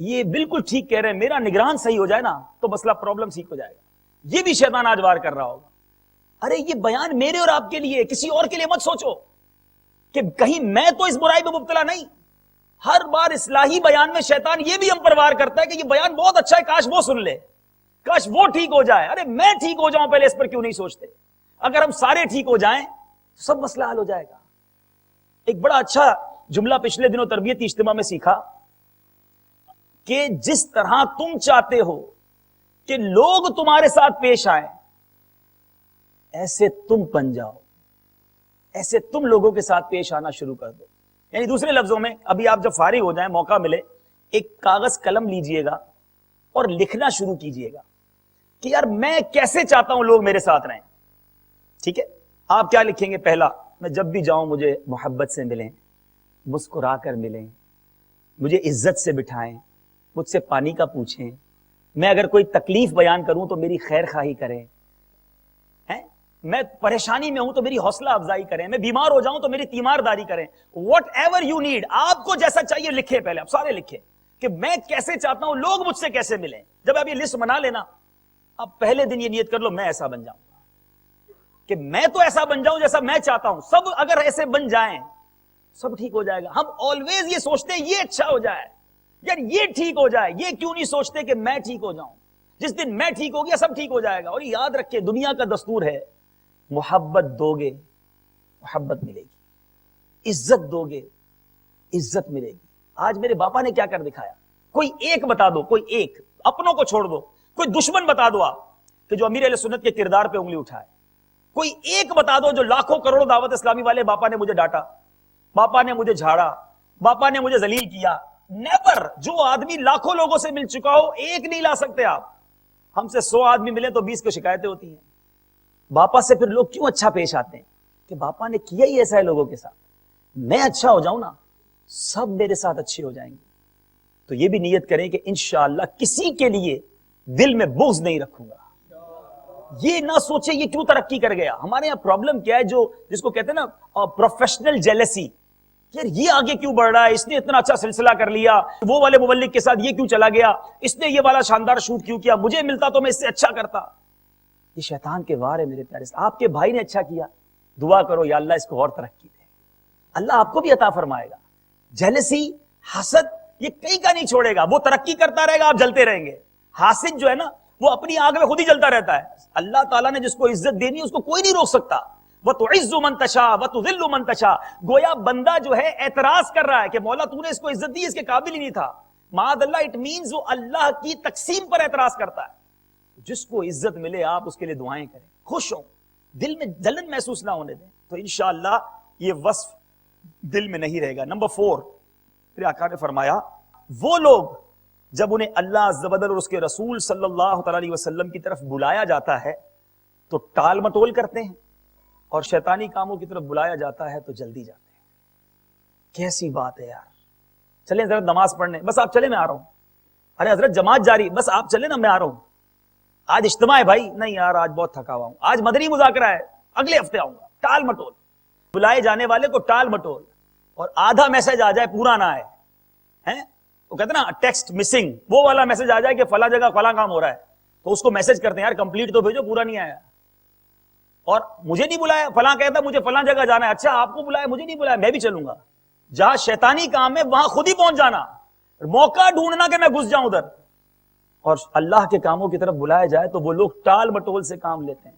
یہ بالکل ٹھیک کہہ رہے ہیں, میرا نگران صحیح ہو جائے نا تو مسئلہ پرابلم ٹھیک ہو جائے گا. یہ بھی شیطان آج وار کر رہا ہوگا. ارے یہ بیان میرے اور آپ کے لیے, کسی اور کے لیے مت سوچو کہ کہیں میں تو اس برائی میں مبتلا نہیں. ہر بار اصلاحی بیان میں شیطان یہ بھی ہم پر وار کرتا ہے کہ یہ بیان بہت اچھا ہے, کاش وہ سن لے, کاش وہ ٹھیک ہو جائے. ارے میں ٹھیک ہو جاؤں پہلے, اس پر کیوں نہیں سوچتے؟ اگر ہم سارے ٹھیک ہو جائیں تو سب مسئلہ حل ہو جائے گا. ایک بڑا اچھا جملہ پچھلے دنوں تربیتی اجتماع میں سیکھا کہ جس طرح تم چاہتے ہو کہ لوگ تمہارے ساتھ پیش آئیں, ایسے تم بن جاؤ, ایسے تم لوگوں کے ساتھ پیش آنا شروع کر دو. یعنی دوسرے لفظوں میں, ابھی آپ جب فارغ ہو جائیں, موقع ملے, ایک کاغذ قلم لیجئے گا اور لکھنا شروع کیجئے گا کہ یار میں کیسے چاہتا ہوں لوگ میرے ساتھ رہیں. ٹھیک ہے, آپ کیا لکھیں گے؟ پہلا, میں جب بھی جاؤں مجھے محبت سے ملیں, مسکرا کر ملیں, مجھے عزت سے بٹھائیں, مجھ سے پانی کا پوچھیں, میں اگر کوئی تکلیف بیان کروں تو میری خیر خواہی کریں, میں پریشانی میں ہوں تو میری حوصلہ افزائی کریں, میں بیمار ہو جاؤں تو میری تیمارداری کریں. واٹ ایور یو نیڈ, آپ کو جیسا چاہیے لکھیں, پہلے آپ سارے لکھیں کہ میں کیسے چاہتا ہوں لوگ مجھ سے کیسے ملیں. جب آپ یہ لسٹ بنا لینا, آپ پہلے دن یہ نیت کر لو, میں ایسا بن جاؤں گا کہ میں تو ایسا بن جاؤں جیسا میں چاہتا ہوں. سب اگر ایسے بن جائیں سب ٹھیک ہو جائے گا. ہم آلویز یہ سوچتے ہیں یہ اچھا ہو جائے, یار یہ ٹھیک ہو جائے, یہ کیوں نہیں سوچتے کہ میں ٹھیک ہو جاؤں. جس دن میں ٹھیک ہو گیا سب ٹھیک ہو جائے گا. اور یاد رکھیں, دنیا کا دستور ہے, محبت دو گے محبت ملے گی, عزت دو گے عزت ملے گی. آج میرے باپا نے کیا کر دکھایا, کوئی ایک بتا دو, کوئی ایک, اپنوں کو چھوڑ دو, کوئی دشمن بتا دو آپ کہ جو امیر اہل سنت کے کردار پہ انگلی اٹھائے. کوئی ایک بتا دو جو لاکھوں کروڑوں دعوت اسلامی والے باپا نے مجھے ڈانٹا, باپا نے مجھے جھاڑا, باپا نے مجھے ذلیل کیا. نیور. جو آدمی لاکھوں لوگوں سے مل چکا ہو ایک نہیں لا سکتے آپ. ہم سے 100 آدمی ملے تو 20 کو شکایتیں ہوتی ہیں. باپا سے پھر لوگ کیوں اچھا پیش آتے ہیں کہ باپا نے کیا ہی ایسا ہے لوگوں کے ساتھ, میں اچھا ہو جاؤں نا سب میرے ساتھ اچھے ہو جائیں گے. تو یہ بھی نیت کریں کہ انشاءاللہ کسی کے لیے دل میں بغض نہیں رکھوں گا. یہ نہ سوچے یہ کیوں ترقی کر گیا. ہمارے یہاں پرابلم کیا ہے, جو جس کو کہتے ہیں نا پروفیشنل جیلسی, یار یہ آگے کیوں بڑھ رہا ہے, اس نے اتنا اچھا سلسلہ کر لیا, وہ والے مبلغ کے ساتھ یہ کیوں چلا گیا, اس نے یہ والا شاندار شوٹ کیوں کیا, مجھے ملتا تو میں اس سے اچھا کرتا. یہ شیطان کے وار ہے میرے پیارے. آپ کے بھائی نے اچھا کیا, دعا کرو یا اللہ اس کو اور ترقی دے, اللہ آپ کو بھی عطا فرمائے گا. جیلسی, حسد, یہ کہیں کا نہیں چھوڑے گا. وہ ترقی کرتا رہے گا, آپ جلتے رہیں گے. حاسد جو ہے نا وہ اپنی آگ میں خود ہی جلتا رہتا ہے. اللہ تعالیٰ نے جس کو عزت دینی اس کو کوئی نہیں روک سکتا. وَتُعِزُّ مَن تَشَاءُ وَتُذِلُّ مَن تَشَاءُ. گویا بندہ جو ہے اعتراض کر رہا ہے کہ مولا تو نے اس کو عزت دی, اس کے قابل ہی نہیں تھا. معاذ اللہ, اٹ مینز وہ اللہ کی تقسیم پر اعتراض کرتا ہے. جس کو عزت ملے آپ اس کے لیے دعائیں کریں, خوش ہوں, دل میں جلن محسوس نہ ہونے دیں, تو انشاءاللہ یہ وصف دل میں نہیں رہے گا. نمبر 4, پھر آقا نے فرمایا وہ لوگ جب انہیں اللہ عز و جل اور اس کے رسول صلی اللہ تعالی علیہ وسلم کی طرف بلایا جاتا ہے تو ٹال مٹول کرتے ہیں, اور شیطانی کاموں کی طرف بلایا جاتا ہے تو جلدی جاتے ہیں. کیسی بات ہے یار. چلیں حضرت نماز پڑھنے, بس آپ چلے میں آ رہا ہوں. ارے حضرت جماعت جاری, بس آپ چلے نا میں آ رہا ہوں. آج اجتماع ہے بھائی, نہیں یار آج بہت تھکا ہوا ہوں, آج مدنی مذاکرہ ہے اگلے ہفتے آؤں گا. ٹال مٹول. بلائے جانے والے کو ٹال مٹول, اور آدھا میسج آ جائے پورا نہ آئے. وہ کہتے ہیں نا ٹیکسٹ مسنگ, وہ والا میسج آ جائے کہ فلاں جگہ فلاں کام ہو رہا ہے, تو اس کو میسج کرتے ہیں یار کمپلیٹ تو بھیجو, پورا نہیں آیا. اور مجھے نہیں بلایا, فلاں کہتا مجھے فلاں جگہ جانا ہے, اچھا آپ کو بلایا مجھے نہیں بلایا, میں بھی چلوں گا. جہاں شیطانی کام ہے وہاں خود ہی پہنچ جانا, موقع ڈھونڈنا کہ میں گھس جاؤں ادھر. اور اللہ کے کاموں کی طرف بلایا جائے تو وہ لوگ ٹال مٹول سے کام لیتے ہیں.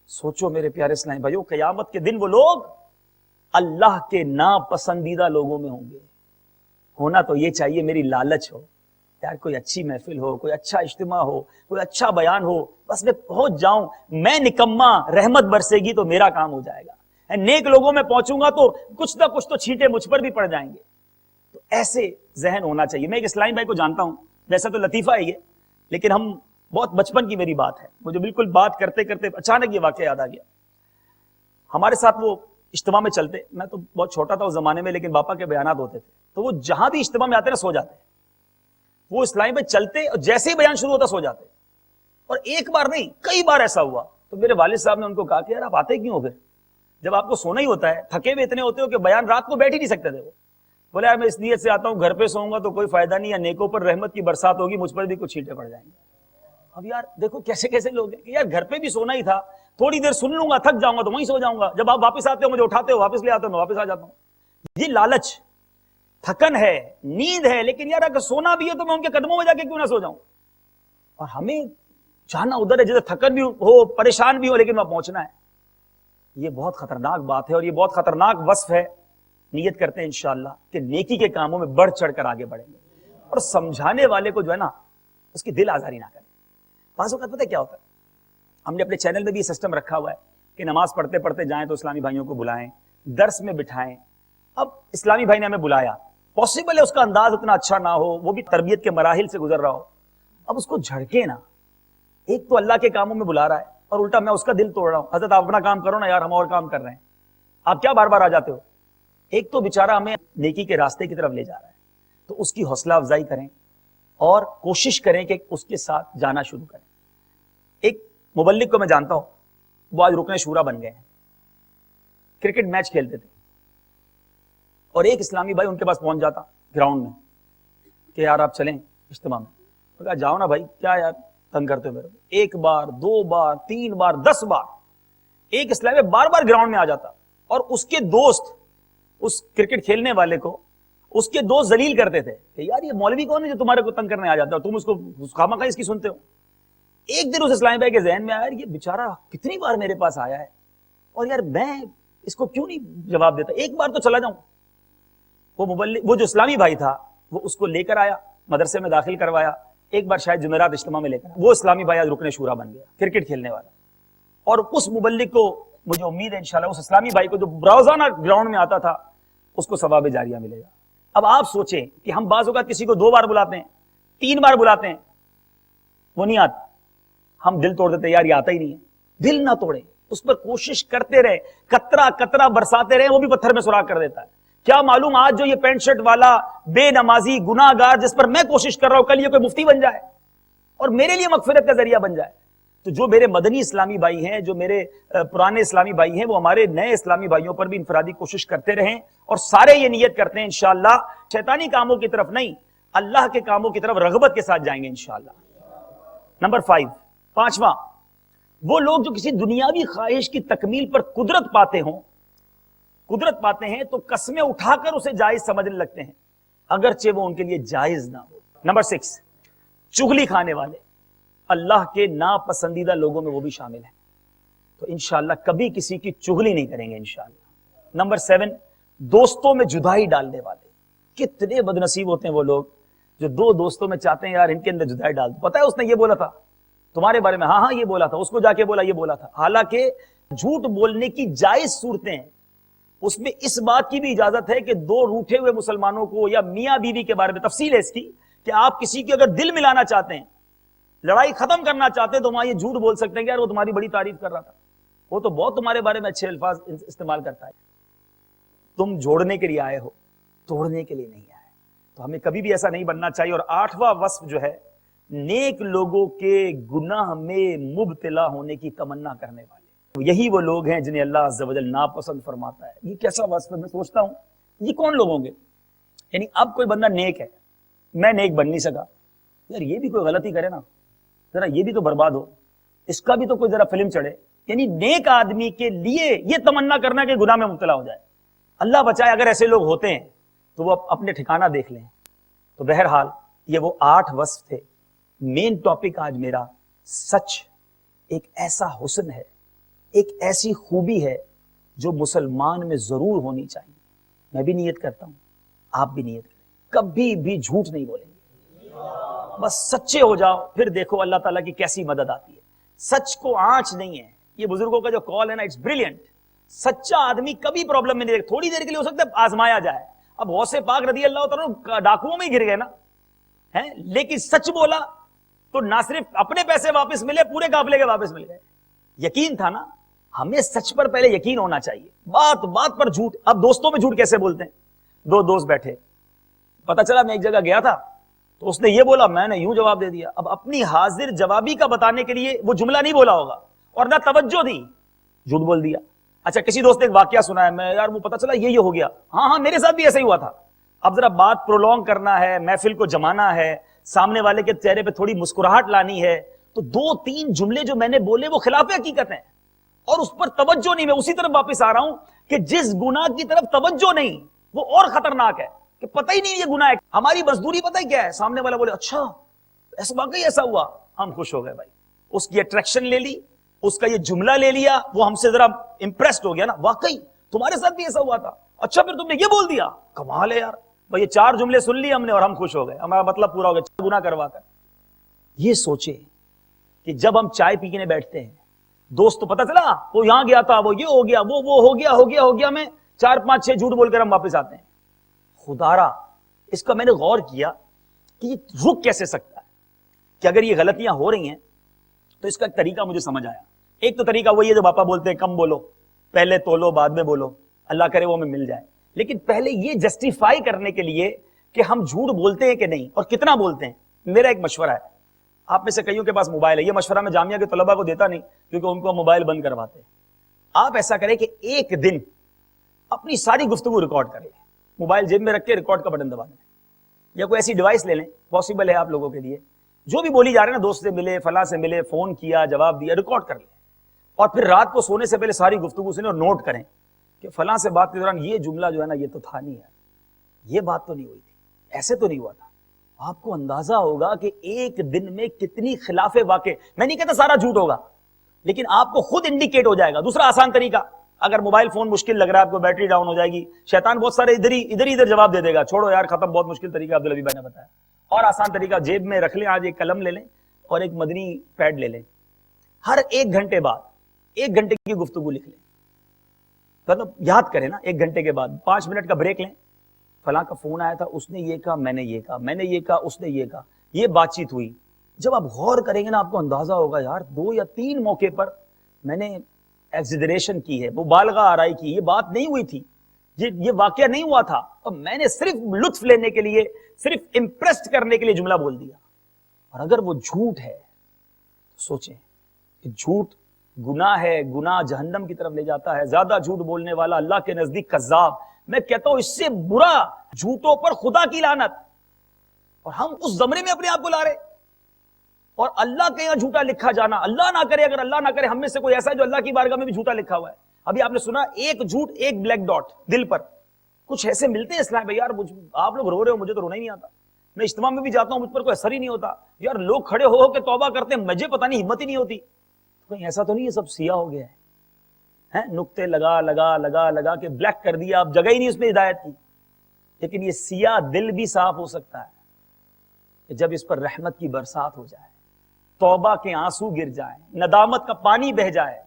سوچو میرے پیارے اسلامی بھائیو, قیامت کے دن وہ لوگ اللہ کے ناپسندیدہ لوگوں میں ہوں گے. ہونا تو یہ چاہیے میری لالچ ہو یار, کوئی اچھی محفل ہو, کوئی اچھا اجتماع ہو, کوئی اچھا بیان ہو, بس میں پہنچ جاؤں. میں نکما, رحمت برسے گی تو میرا کام ہو جائے گا. نیک لوگوں میں پہنچوں گا تو کچھ نہ کچھ تو چھینٹے مجھ پر بھی پڑ جائیں گے. تو ایسے ذہن ہونا چاہیے. میں ایک اسلامی بھائی کو جانتا ہوں, ویسا تو لطیفہ ہے یہ, لیکن ہم بہت بچپن کی میری بات ہے, مجھے بالکل بات کرتے کرتے اچانک یہ واقعہ یاد آ گیا. ہمارے ساتھ وہ اجتماع میں چلتے, میں تو بہت چھوٹا تھا اس زمانے میں, لیکن باپا کے بیانات ہوتے تھے, تو وہ جہاں بھی اجتماع میں آتے نا سو جاتے. وہ اسلامی میں چلتے اور جیسے ہی بیان شروع ہوتا سو جاتے. اور ایک بار نہیں کئی بار ایسا ہوا. تو میرے والد صاحب نے ان کو کہا کہ یار آپ آتے کیوں ہو پھر, جب آپ کو سونا ہی ہوتا ہے, تھکے ہوئے اتنے ہوتے ہو کہ بیان رات کو بیٹھ ہی نہیں سکتے تھے. وہ بولے یار میں اس نیت سے آتا ہوں, گھر پہ سوؤں گا تو کوئی فائدہ نہیں, یا نیکوں پر رحمت کی برسات ہوگی, مجھ پر بھی کچھ چھینٹے پڑ جائیں گے. اب یار دیکھو کیسے کیسے لوگ ہیں کہ یار گھر پہ بھی سونا ہی تھا, تھوڑی دیر سن لوں گا, تھک جاؤں گا تو وہیں سو جاؤں گا, جب آپ واپس آتے ہو مجھے اٹھاتے ہو, واپس لے آتے ہو, میں واپس آ جاتا ہوں. یہ لالچ, تھکن ہے, نیند ہے, لیکن یار اگر سونا بھی ہے تو میں ان کے قدموں میں جا کے کیوں نہ سو جاؤں. اور ہمیں جانا ادھر ہے جیسے تھکن بھی ہو, پریشان بھی ہو, لیکن وہاں پہنچنا ہے. یہ بہت خطرناک بات ہے, اور یہ بہت خطرناک وصف ہے. نیت کرتے ہیں انشاءاللہ کہ نیکی کے کاموں میں بڑھ چڑھ کر آگے بڑھیں گے, اور سمجھانے والے کو جو ہے نا اس کی دل آزاری نہ کریں. بعض اوقات پتہ کیا ہوتا ہے, ہم نے اپنے چینل میں بھی یہ سسٹم رکھا ہوا ہے کہ نماز پڑھتے پڑھتے جائیں تو اسلامی بھائیوں کو بلائیں, درس میں بٹھائیں. اب اسلامی بھائی نے ہمیں بلایا, پاسبل ہے اس کا انداز اتنا اچھا نہ ہو, وہ بھی تربیت کے مراحل سے گزر رہا ہو. اب اس کو جھڑکے نا, ایک تو اللہ کے کاموں میں بلا رہا ہے اور الٹا میں اس کا دل توڑ رہا ہوں. حضرت آپ اپنا کام کرو نا یار, ہم اور کام کر رہے ہیں, آپ کیا بار بار آ جاتے ہو. ایک تو بیچارہ ہمیں نیکی کے راستے کی طرف لے جا رہا ہے, تو اس کی حوصلہ افزائی کریں اور کوشش کریں کہ اس کے ساتھ جانا شروع کریں. ایک مبلغ کو میں جانتا ہوں, وہ آج رکن شورا بن گئے ہیں, کرکٹ میچ کھیلتے تھے, اور ایک اسلامی بھائی ان کے پاس پہنچ جاتا گراؤنڈ میں کہ یار آپ چلیں اجتماع میں. تو کہا جاؤ نا بھائی, کیا یار تنگ کرتے ہو میرے کو. 1 بار 2 بار 3 بار 10 بار ایک اسلامی بار بار گراؤنڈ میں آ جاتا, اور اس کے دوست اس کرکٹ کھیلنے والے کو اس کے دوست ذلیل کرتے تھے کہ یار یہ مولوی کون ہے جو تمہارے کو تنگ کرنے آ جاتا ہے, تم اس کو خامخواہ اس کی سنتے ہو. ایک دن اس اسلامی بھائی کے ذہن میں آیا, یہ بیچارہ کتنی بار میرے پاس آیا ہے, اور یار میں اس کو کیوں نہیں جواب دیتا, ایک بار تو چلا جاؤں. وہ جو اسلامی بھائی تھا وہ اس کو لے کر آیا, مدرسے میں داخل کروایا, ایک بار شاید جمعرات اجتماع میں لے کر وہ اسلامی بھائی آج رکن شورا بن گیا، کرکٹ کھیلنے والا، اور اس مبلغ کو مجھے امید ہے انشاءاللہ اس اسلامی بھائی کو جو روزانہ گراؤنڈ میں آتا تھا اس کو ثواب جاریہ ملے گا۔ اب آپ سوچیں کہ ہم بعض اوقات کسی کو 2 بار بلاتے ہیں، 3 بار بلاتے ہیں، وہ نہیں آتا، ہم دل توڑ دیتے، یار یہ آتا ہی نہیں ہے۔ دل نہ توڑیں، اس پر کوشش کرتے رہے، قطرہ قطرہ برساتے رہے، وہ بھی پتھر میں سوراخ کر دیتا ہے۔ کیا معلوم آج جو یہ پینٹ شرٹ والا بے نمازی گناہ گار جس پر میں کوشش کر رہا ہوں، کل یہ کوئی مفتی بن جائے اور میرے لیے مغفرت کا ذریعہ بن جائے۔ تو جو میرے مدنی اسلامی بھائی ہیں، جو میرے پرانے اسلامی بھائی ہیں، وہ ہمارے نئے اسلامی بھائیوں پر بھی انفرادی کوشش کرتے رہیں، اور سارے یہ نیت کرتے ہیں انشاءاللہ شیطانی کاموں کی طرف نہیں، اللہ کے کاموں کی طرف رغبت کے ساتھ جائیں گے انشاءاللہ۔ نمبر 5، پانچواں، وہ لوگ جو کسی دنیاوی خواہش کی تکمیل پر قدرت پاتے ہیں تو قسمیں اٹھا کر اسے جائز سمجھنے لگتے ہیں اگرچہ وہ ان کے لیے جائز نہ ہو۔ نمبر 6، چغلی کھانے والے، اللہ کے ناپسندیدہ لوگوں میں وہ بھی شامل ہیں، تو انشاءاللہ کبھی کسی کی چغلی نہیں کریں گے انشاءاللہ۔ نمبر 7، دوستوں میں جدائی ڈالنے والے، کتنے بد نصیب ہوتے ہیں وہ لوگ جو 2 دوستوں میں چاہتے ہیں یار ان کے اندر جدائی ڈال دو، پتہ ہے اس نے یہ بولا تھا تمہارے بارے میں، ہاں یہ بولا تھا، اس کو جا کے بولا یہ بولا تھا، حالانکہ جھوٹ بولنے کی جائز صورتیں ہیں، اس میں اس بات کی بھی اجازت ہے کہ 2 روٹھے ہوئے مسلمانوں کو یا میاں بیوی کے بارے میں تفصیل ہے اس کی کہ آپ کسی کی اگر دل ملانا چاہتے ہیں، لڑائی ختم کرنا چاہتے ہیں، تو وہاں یہ جھوٹ بول سکتے ہیں کہ یار وہ تمہاری بڑی تعریف کر رہا تھا، وہ تو بہت تمہارے بارے میں اچھے الفاظ استعمال کرتا ہے، تم جوڑنے کے لیے آئے ہو، توڑنے کے لیے نہیں آئے۔ تو ہمیں کبھی بھی ایسا نہیں بننا چاہیے۔ اور 8واں وصف جو ہے، نیک لوگوں کے گناہ میں مبتلا ہونے کی تمنا کرنے والے، یہی وہ لوگ ہیں جنہیں اللہ عز و جل ناپسند فرماتا ہے۔ یہ کیسا وصف ہے؟ میں سوچتا ہوں یہ کون لوگ ہوں گے؟ یعنی اب کوئی بندہ نیک ہے، میں نیک بن نہیں سکا، یار یہ بھی کوئی غلطی کرے نا، ذرا یہ بھی تو برباد ہو، اس کا بھی تو کوئی ذرا فلم چڑھے۔ یعنی نیک آدمی کے لیے یہ تمنا کرنا کہ گناہ میں مبتلا ہو جائے، اللہ بچائے اگر ایسے لوگ ہوتے ہیں تو وہ اپنے ٹھکانہ دیکھ لیں۔ تو بہرحال یہ وہ 8 وصف تھے۔ مین ٹاپک آج میرا سچ ایک ایسا حسن ہے، ایک ایسی خوبی ہے جو مسلمان میں ضرور ہونی چاہیے۔ میں بھی نیت کرتا ہوں، آپ بھی نیت کریں، کبھی بھی جھوٹ نہیں بولیں گے، بس سچے ہو جاؤ، پھر دیکھو اللہ تعالیٰ کی کیسی مدد آتی ہے۔ سچ کو آنچ نہیں ہے، یہ بزرگوں کا جو کال ہے نا، اٹس بریلینٹ۔ سچا آدمی کبھی پرابلم میں نہیں دیکھتا، تھوڑی دیر کے لیے ہو سکتا ہے آزمایا جائے۔ اب غوث پاک رضی اللہ تعالیٰ ڈاکوؤں میں گر گئے نا، لیکن سچ بولا تو نہ صرف اپنے پیسے واپس ملے، پورے قافلے کے واپس مل گئے۔ یقین تھا نا، ہمیں سچ پر پہلے یقین ہونا چاہیے، بات بات پر جھوٹ۔ اب دوستوں میں جھوٹ کیسے بولتے ہیں؟ 2 دوست بیٹھے، پتہ چلا میں ایک جگہ گیا تھا تو اس نے یہ بولا، میں نے یوں جواب دے دیا۔ اب اپنی حاضر جوابی کا بتانے کے لیے وہ جملہ نہیں بولا ہوگا اور نہ توجہ دی، جھوٹ بول دیا۔ اچھا کسی دوست نے ایک واقعہ سنا ہے، میں یار وہ پتہ چلا یہ ہو گیا، ہاں میرے ساتھ بھی ایسا ہی ہوا تھا۔ اب ذرا بات پرولونگ کرنا ہے، محفل کو جمانا ہے، سامنے والے کے چہرے پہ تھوڑی مسکراہٹ لانی ہے، تو 2-3 جملے جو میں نے بولے وہ خلاف حقیقت ہیں اور اس پر توجہ نہیں۔ میں اسی طرف واپس آ رہا ہوں کہ جس گناہ کی طرف توجہ نہیں وہ اور خطرناک ہے، کہ پتہ ہی نہیں یہ گناہ ہے۔ ہماری مزدوری پتہ ہی کیا ہے؟ سامنے والا بولے اچھا ایسا، واقعی ایسا ہوا، ہم خوش ہو گئے بھائی، اس کی اٹریکشن لے لی، اس کا یہ جملہ لے لیا، وہ ہم سے ذرا امپریسڈ ہو گیا نا، واقعی تمہارے ساتھ بھی ایسا ہوا تھا، اچھا پھر تم نے یہ بول دیا، کمال ہے یار بھائی، یہ 4 جملے سن لی ہم نے اور ہم خوش ہو گئے، ہمارا مطلب پورا ہو گیا گناہ کروا کر۔ یہ سوچے کہ جب ہم چائے پینے بیٹھتے ہیں، دوست تو پتہ چلا وہ یہاں گیا تھا، وہ یہ ہو گیا، وہ ہو گیا میں 4-5-6 جھوٹ بول کر ہم واپس آتے ہیں۔ خدارا اس کا میں نے غور کیا کہ یہ رک کیسے سکتا ہے، کہ اگر یہ غلطیاں ہو رہی ہیں تو اس کا ایک طریقہ مجھے سمجھ آیا۔ ایک تو طریقہ وہی ہے جو باپا بولتے ہیں، کم بولو، پہلے تولو بعد میں بولو، اللہ کرے وہ ہمیں مل جائے۔ لیکن پہلے یہ جسٹیفائی کرنے کے لیے کہ ہم جھوٹ بولتے ہیں کہ نہیں اور کتنا بولتے ہیں، میرا ایک مشورہ ہے۔ آپ میں سے کئیوں کے پاس موبائل ہے، یہ مشورہ میں جامعہ کے طلباء کو دیتا نہیں کیونکہ ان کو موبائل بند کرواتے ہیں۔ آپ ایسا کریں کہ ایک دن اپنی ساری گفتگو ریکارڈ کر لیں، موبائل جیب میں رکھ کے ریکارڈ کا بٹن دبا دیں، یا کوئی ایسی ڈیوائس لے لیں، پاسبل ہے آپ لوگوں کے لیے، جو بھی بولی جا رہے ہیں نا، دوست سے ملے، فلاں سے ملے، فون کیا، جواب دیا، ریکارڈ کر لیں، اور پھر رات کو سونے سے پہلے ساری گفتگو سنیں اور نوٹ کریں کہ فلاں سے بات کے دوران یہ جملہ جو ہے نا یہ تو تھا نہیں ہے، یہ بات تو نہیں ہوئی تھی، ایسے تو نہیں ہوا تھا۔ آپ کو اندازہ ہوگا کہ ایک دن میں کتنی خلاف واقع، میں نہیں کہتا سارا جھوٹ ہوگا، لیکن آپ کو خود انڈیکیٹ ہو جائے گا۔ دوسرا آسان طریقہ، اگر موبائل فون مشکل لگ رہا ہے آپ کو، بیٹری ڈاؤن ہو جائے گی، شیطان بہت سارے ادھر ہی جواب دے دے گا، چھوڑو یار ختم، بہت مشکل طریقہ عبدالحبیب بھائی نے بتایا، اور آسان طریقہ، جیب میں رکھ لیں، آج ایک قلم لے لیں اور ایک مدنی پیڈ لے لیں، ہر 1 گھنٹے بعد 1 گھنٹے کی گفتگو لکھ لیں، مطلب یاد کریں نا، 1 گھنٹے کے بعد 5 منٹ کا بریک لیں، فلاں کا فون آیا تھا، اس نے یہ کہا، میں نے یہ کہا، میں نے یہ کہا، اس نے یہ کہا، یہ بات چیت ہوئی. جب آپ غور کریں گے نا، آپ کو اندازہ ہوگا یار 2 یا 3 موقع پر میں نے ایگزیجریشن کی ہے، مبالغہ آرائی کی، یہ بات نہیں ہوئی تھی، یہ واقعہ نہیں ہوا تھا، اور میں نے صرف لطف لینے کے لیے، صرف امپریسڈ کرنے کے لیے جملہ بول دیا. اور اگر وہ جھوٹ ہے تو سوچیں کہ جھوٹ گناہ ہے، گناہ جہنم کی طرف لے جاتا ہے. زیادہ جھوٹ بولنے والا اللہ کے نزدیک کذاب. میں کہتا ہوں اس سے برا جھوٹوں پر خدا کی لعنت. اور ہم اس زمرے میں اپنے آپ کو لا رہے، اور اللہ کے یہاں جھوٹا لکھا جانا، اللہ نہ کرے، اگر اللہ نہ کرے ہم میں سے کوئی ایسا ہے جو اللہ کی بارگاہ میں بھی جھوٹا لکھا ہوا ہے. ابھی آپ نے سنا ایک جھوٹ، ایک بلیک ڈاٹ دل پر. کچھ ایسے ملتے ہیں اسلام بھائی، یار آپ لوگ رو رہے ہو، مجھے تو رونا ہی نہیں آتا. میں اجتماع میں بھی جاتا ہوں، مجھ پر کوئی اثر ہی نہیں ہوتا. یار لوگ کھڑے ہو کے توبہ کرتے ہیں، مجھے پتہ نہیں ہمت ہی نہیں ہوتی. کہیں ایسا تو نہیں ہے سب سیاہ ہو گیا ہے، نقطے لگا لگا لگا لگا کے بلیک کر دیا، اب جگہ ہی نہیں اس میں ہدایت کی. لیکن یہ سیاہ دل بھی صاف ہو سکتا ہے کہ جب اس پر رحمت کی برسات ہو جائے، توبہ کے آنسو گر جائیں، ندامت کا پانی بہ جائے،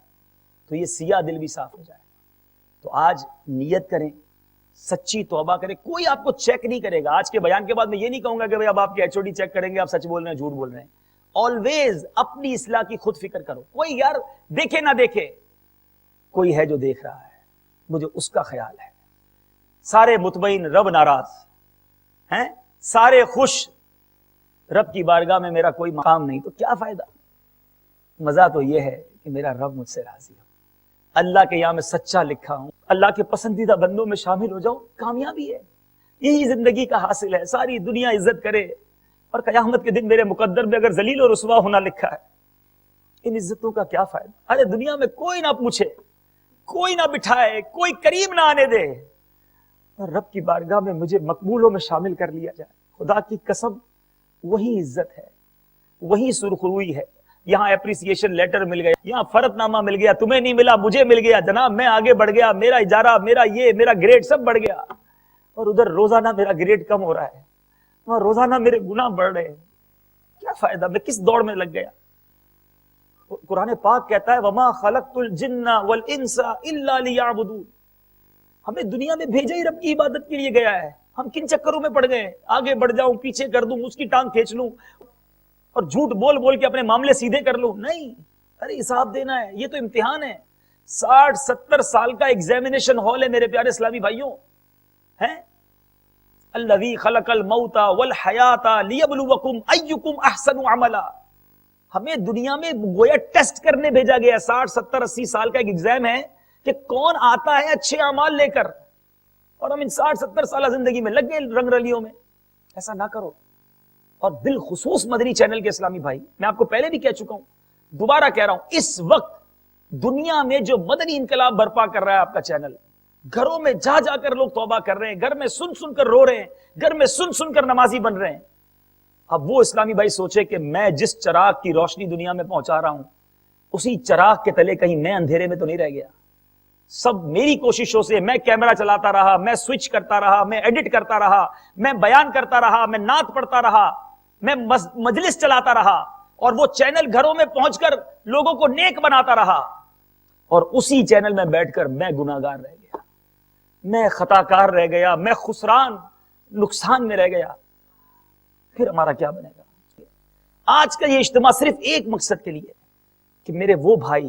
تو یہ سیاہ دل بھی صاف ہو جائے. تو آج نیت کریں، سچی توبہ کریں. کوئی آپ کو چیک نہیں کرے گا. آج کے بیان کے بعد میں یہ نہیں کہوں گا کہ اب آپ کے ایچ او ڈی چیک کریں گے آپ سچ بول رہے ہیں جھوٹ بول رہے ہیں. آلویز اپنی اصلاح کی خود فکر کرو. کوئی یار دیکھے نہ دیکھے، کوئی ہے جو دیکھ رہا ہے، مجھے اس کا خیال ہے. سارے مطمئن، رب ناراض ہیں، سارے خوش، رب کی بارگاہ میں میرا کوئی مقام نہیں، تو کیا فائدہ؟ مزہ تو یہ ہے کہ میرا رب مجھ سے راضی ہو، اللہ کے یہاں میں سچا لکھا ہوں، اللہ کے پسندیدہ بندوں میں شامل ہو جاؤں. کامیابی ہے، یہی زندگی کا حاصل ہے. ساری دنیا عزت کرے اور قیامت کے دن میرے مقدر میں اگر ذلیل اور رسوا ہونا لکھا ہے، ان عزتوں کا کیا فائدہ؟ ارے دنیا میں کوئی نہ پوچھے، کوئی نہ بٹھائے، کوئی قریب نہ آنے دے، اور رب کی بارگاہ میں مجھے مقبولوں میں شامل کر لیا جائے. خدا کی قسم وہی عزت ہے، وہی سرخروئی ہے. یہاں اپریسیشن لیٹر مل گیا، یہاں فرد نامہ مل گیا، تمہیں نہیں ملا مجھے مل گیا، جناب میں آگے بڑھ گیا، میرا اجارہ، میرا یہ، میرا گریڈ سب بڑھ گیا. اور ادھر روزانہ میرا گریڈ کم ہو رہا ہے، اور روزانہ میرے گناہ بڑھ رہے ہیں. کیا فائدہ؟ میں کس دوڑ میں لگ گیا؟ قرآن پاک کہتا ہے وما خلقت الجن والانس الا ليعبدون. ہمیں دنیا میں بھیجا ہی رب کی عبادت کے لیے گیا ہے. ہم کن چکروں میں پڑ گئے؟ آگے بڑھ جاؤں، پیچھے کر دوں، اس کی ٹانگ کھینچ لوں، اور جھوٹ بول بول کے اپنے معاملے سیدھے کر لوں. نہیں، ارے حساب دینا ہے، یہ تو امتحان ہے. 60-70 سال کا ایگزامینیشن ہال ہے میرے پیارے اسلامی بھائیوں. ہیں الذی خلق الموت والحیات لیبلوکم ایکم احسن عملا. ہمیں دنیا میں گویا ٹیسٹ کرنے بھیجا گیا ہے. 60-70-80 سال کا ایک ایگزام ہے کہ کون آتا ہے اچھے اعمال لے کر، اور ہم ان 60-70 سالہ زندگی میں لگ گئے رنگ رلیوں میں. ایسا نہ کرو. اور بالخصوص مدنی چینل کے اسلامی بھائی، میں آپ کو پہلے بھی کہہ چکا ہوں، دوبارہ کہہ رہا ہوں، اس وقت دنیا میں جو مدنی انقلاب برپا کر رہا ہے آپ کا چینل، گھروں میں جا جا کر لوگ توبہ کر رہے ہیں، گھر میں سن سن کر رو رہے ہیں، گھر میں سن سن کر نمازی بن رہے ہیں. اب وہ اسلامی بھائی سوچے کہ میں جس چراغ کی روشنی دنیا میں پہنچا رہا ہوں، اسی چراغ کے تلے کہیں میں اندھیرے میں تو نہیں رہ گیا. سب میری کوششوں سے، میں کیمرہ چلاتا رہا، میں سوئچ کرتا رہا، میں ایڈٹ کرتا رہا، میں بیان کرتا رہا، میں نعت پڑھتا رہا، میں مجلس چلاتا رہا، اور وہ چینل گھروں میں پہنچ کر لوگوں کو نیک بناتا رہا. اور اسی چینل میں بیٹھ کر میں گناہگار رہ گیا، میں خطا کار رہ گیا، میں خسران نقصان میں رہ گیا. پھر ہمارا کیا بنے گا؟ آج کا یہ اجتماع صرف ایک مقصد کے لیے کہ میرے وہ بھائی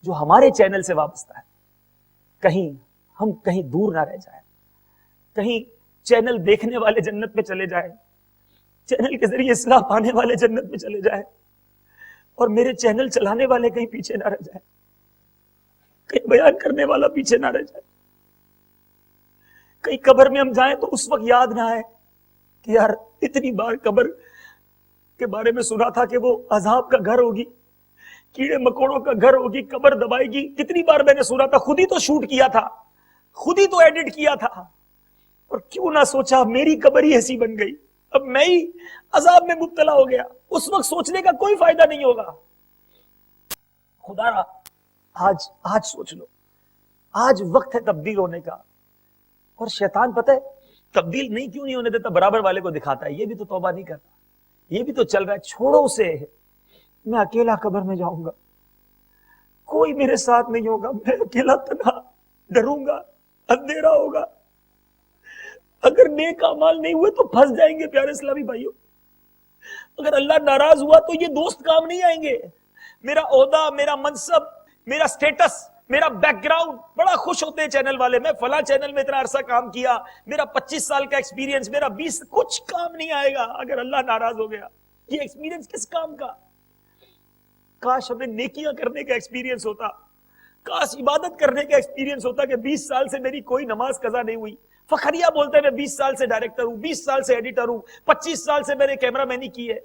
جو ہمارے چینل سے وابستہ ہے، کہیں ہم کہیں دور نہ رہ جائیں، کہیں چینل دیکھنے والے جنت میں چلے جائیں، چینل کے ذریعے اصلاح پانے والے جنت میں چلے جائیں، اور میرے چینل چلانے والے کہیں پیچھے نہ رہ جائیں، کہیں بیان کرنے والا پیچھے نہ رہ جائے. کہیں قبر میں ہم جائیں تو اس وقت یاد نہ آئے کہ یار اتنی بار قبر کے بارے میں سنا تھا کہ وہ عذاب کا گھر ہوگی، کیڑے مکوڑوں کا گھر ہوگی، قبر دبائے گی. کتنی بار میں نے سنا تھا، خود ہی تو شوٹ کیا تھا، خود ہی تو ایڈٹ کیا تھا، اور کیوں نہ سوچا میری قبر ہی ایسی بن گئی، اب میں ہی عذاب میں مبتلا ہو گیا. اس وقت سوچنے کا کوئی فائدہ نہیں ہوگا. خدا را آج سوچ لو، آج وقت ہے تبدیل ہونے کا. اور شیطان پتہ ہے تبدیل نہیں کیوں نہیں ہونے دیتا؟ برابر والے کو دکھاتا ہے یہ بھی تو توبہ نہیں کرتا, یہ بھی تو چل رہا ہے, چھوڑو اسے, میں اکیلا قبر میں جاؤں گا, کوئی میرے ساتھ نہیں ہوگا, میں اکیلا تنہا ڈروں گا, اندھیرا ہوگا. اگر نیک اعمال نہیں ہوئے تو پھنس جائیں گے پیارے اسلامی بھائیوں. اگر اللہ ناراض ہوا تو یہ دوست کام نہیں آئیں گے. میرا عہدہ, میرا منصب, میرا سٹیٹس, میرا بیک گراؤنڈ, بڑا خوش ہوتے ہیں چینل والے, میں فلاں چینل میں اتنا عرصہ کام کیا, میرا 25 سال کا ایکسپیرینس, میرا 20, کچھ کام نہیں آئے گا اگر اللہ ناراض ہو گیا. یہ ایکسپیرینس کس کام کا؟ کاش ہمیں نیکیاں کرنے کا ایکسپیرینس ہوتا, کاش عبادت کرنے کا ایکسپیرینس ہوتا کہ 20 سال سے میری کوئی نماز قضا نہیں ہوئی. فخریہ بولتے ہیں میں 20 سال سے ڈائریکٹر ہوں, 20 سال سے ایڈیٹر ہوں, 25 سال سے میرے کیمرہ مینی کی ہے.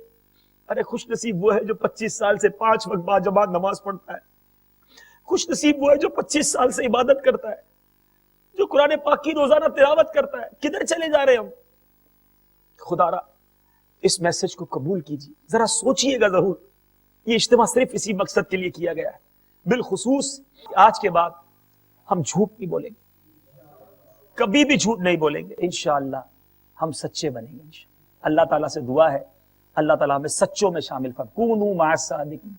ارے خوش نصیب وہ ہے جو 25 سال سے 5 وقت با جماعت نماز پڑھتا ہے. خوش نصیب وہ ہے جو 25 سال سے عبادت کرتا ہے, جو قرآن پاک کی روزانہ تلاوت کرتا ہے. کدھر چلے جا رہے ہم؟ خدا را اس میسج کو قبول کیجیے, ذرا سوچئے گا ضرور. یہ اجتماع صرف اسی مقصد کے لیے کیا گیا ہے, بالخصوص آج کے بعد ہم جھوٹ نہیں بولیں گے, کبھی بھی جھوٹ نہیں بولیں گے. انشاءاللہ ہم سچے بنیں گے انشاءاللہ. اللہ تعالیٰ سے دعا ہے اللہ تعالیٰ ہمیں سچوں میں شامل فرمائے. کونوا مع الصادقین,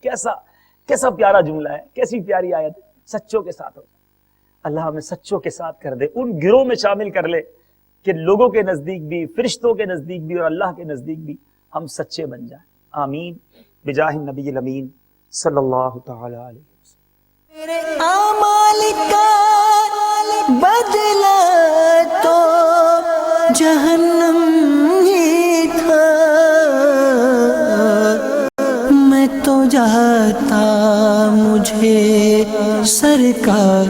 کیسا پیارا جملہ ہے, کیسی پیاری آیت ہے, سچوں کے ساتھ ہو. اللہ ہمیں سچوں کے ساتھ کر دے, ان گروہ میں شامل کر لے کہ لوگوں کے نزدیک بھی, فرشتوں کے نزدیک بھی اور اللہ کے نزدیک بھی ہم سچے بن جائیں. آمین بجاہ النبی الامین صلی اللہ تعالی علیہ وسلم. میرے اعمال کا بدلہ تو جہنم ہی تھا, میں تو جاتا مجھے سرکار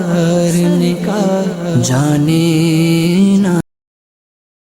نے جانے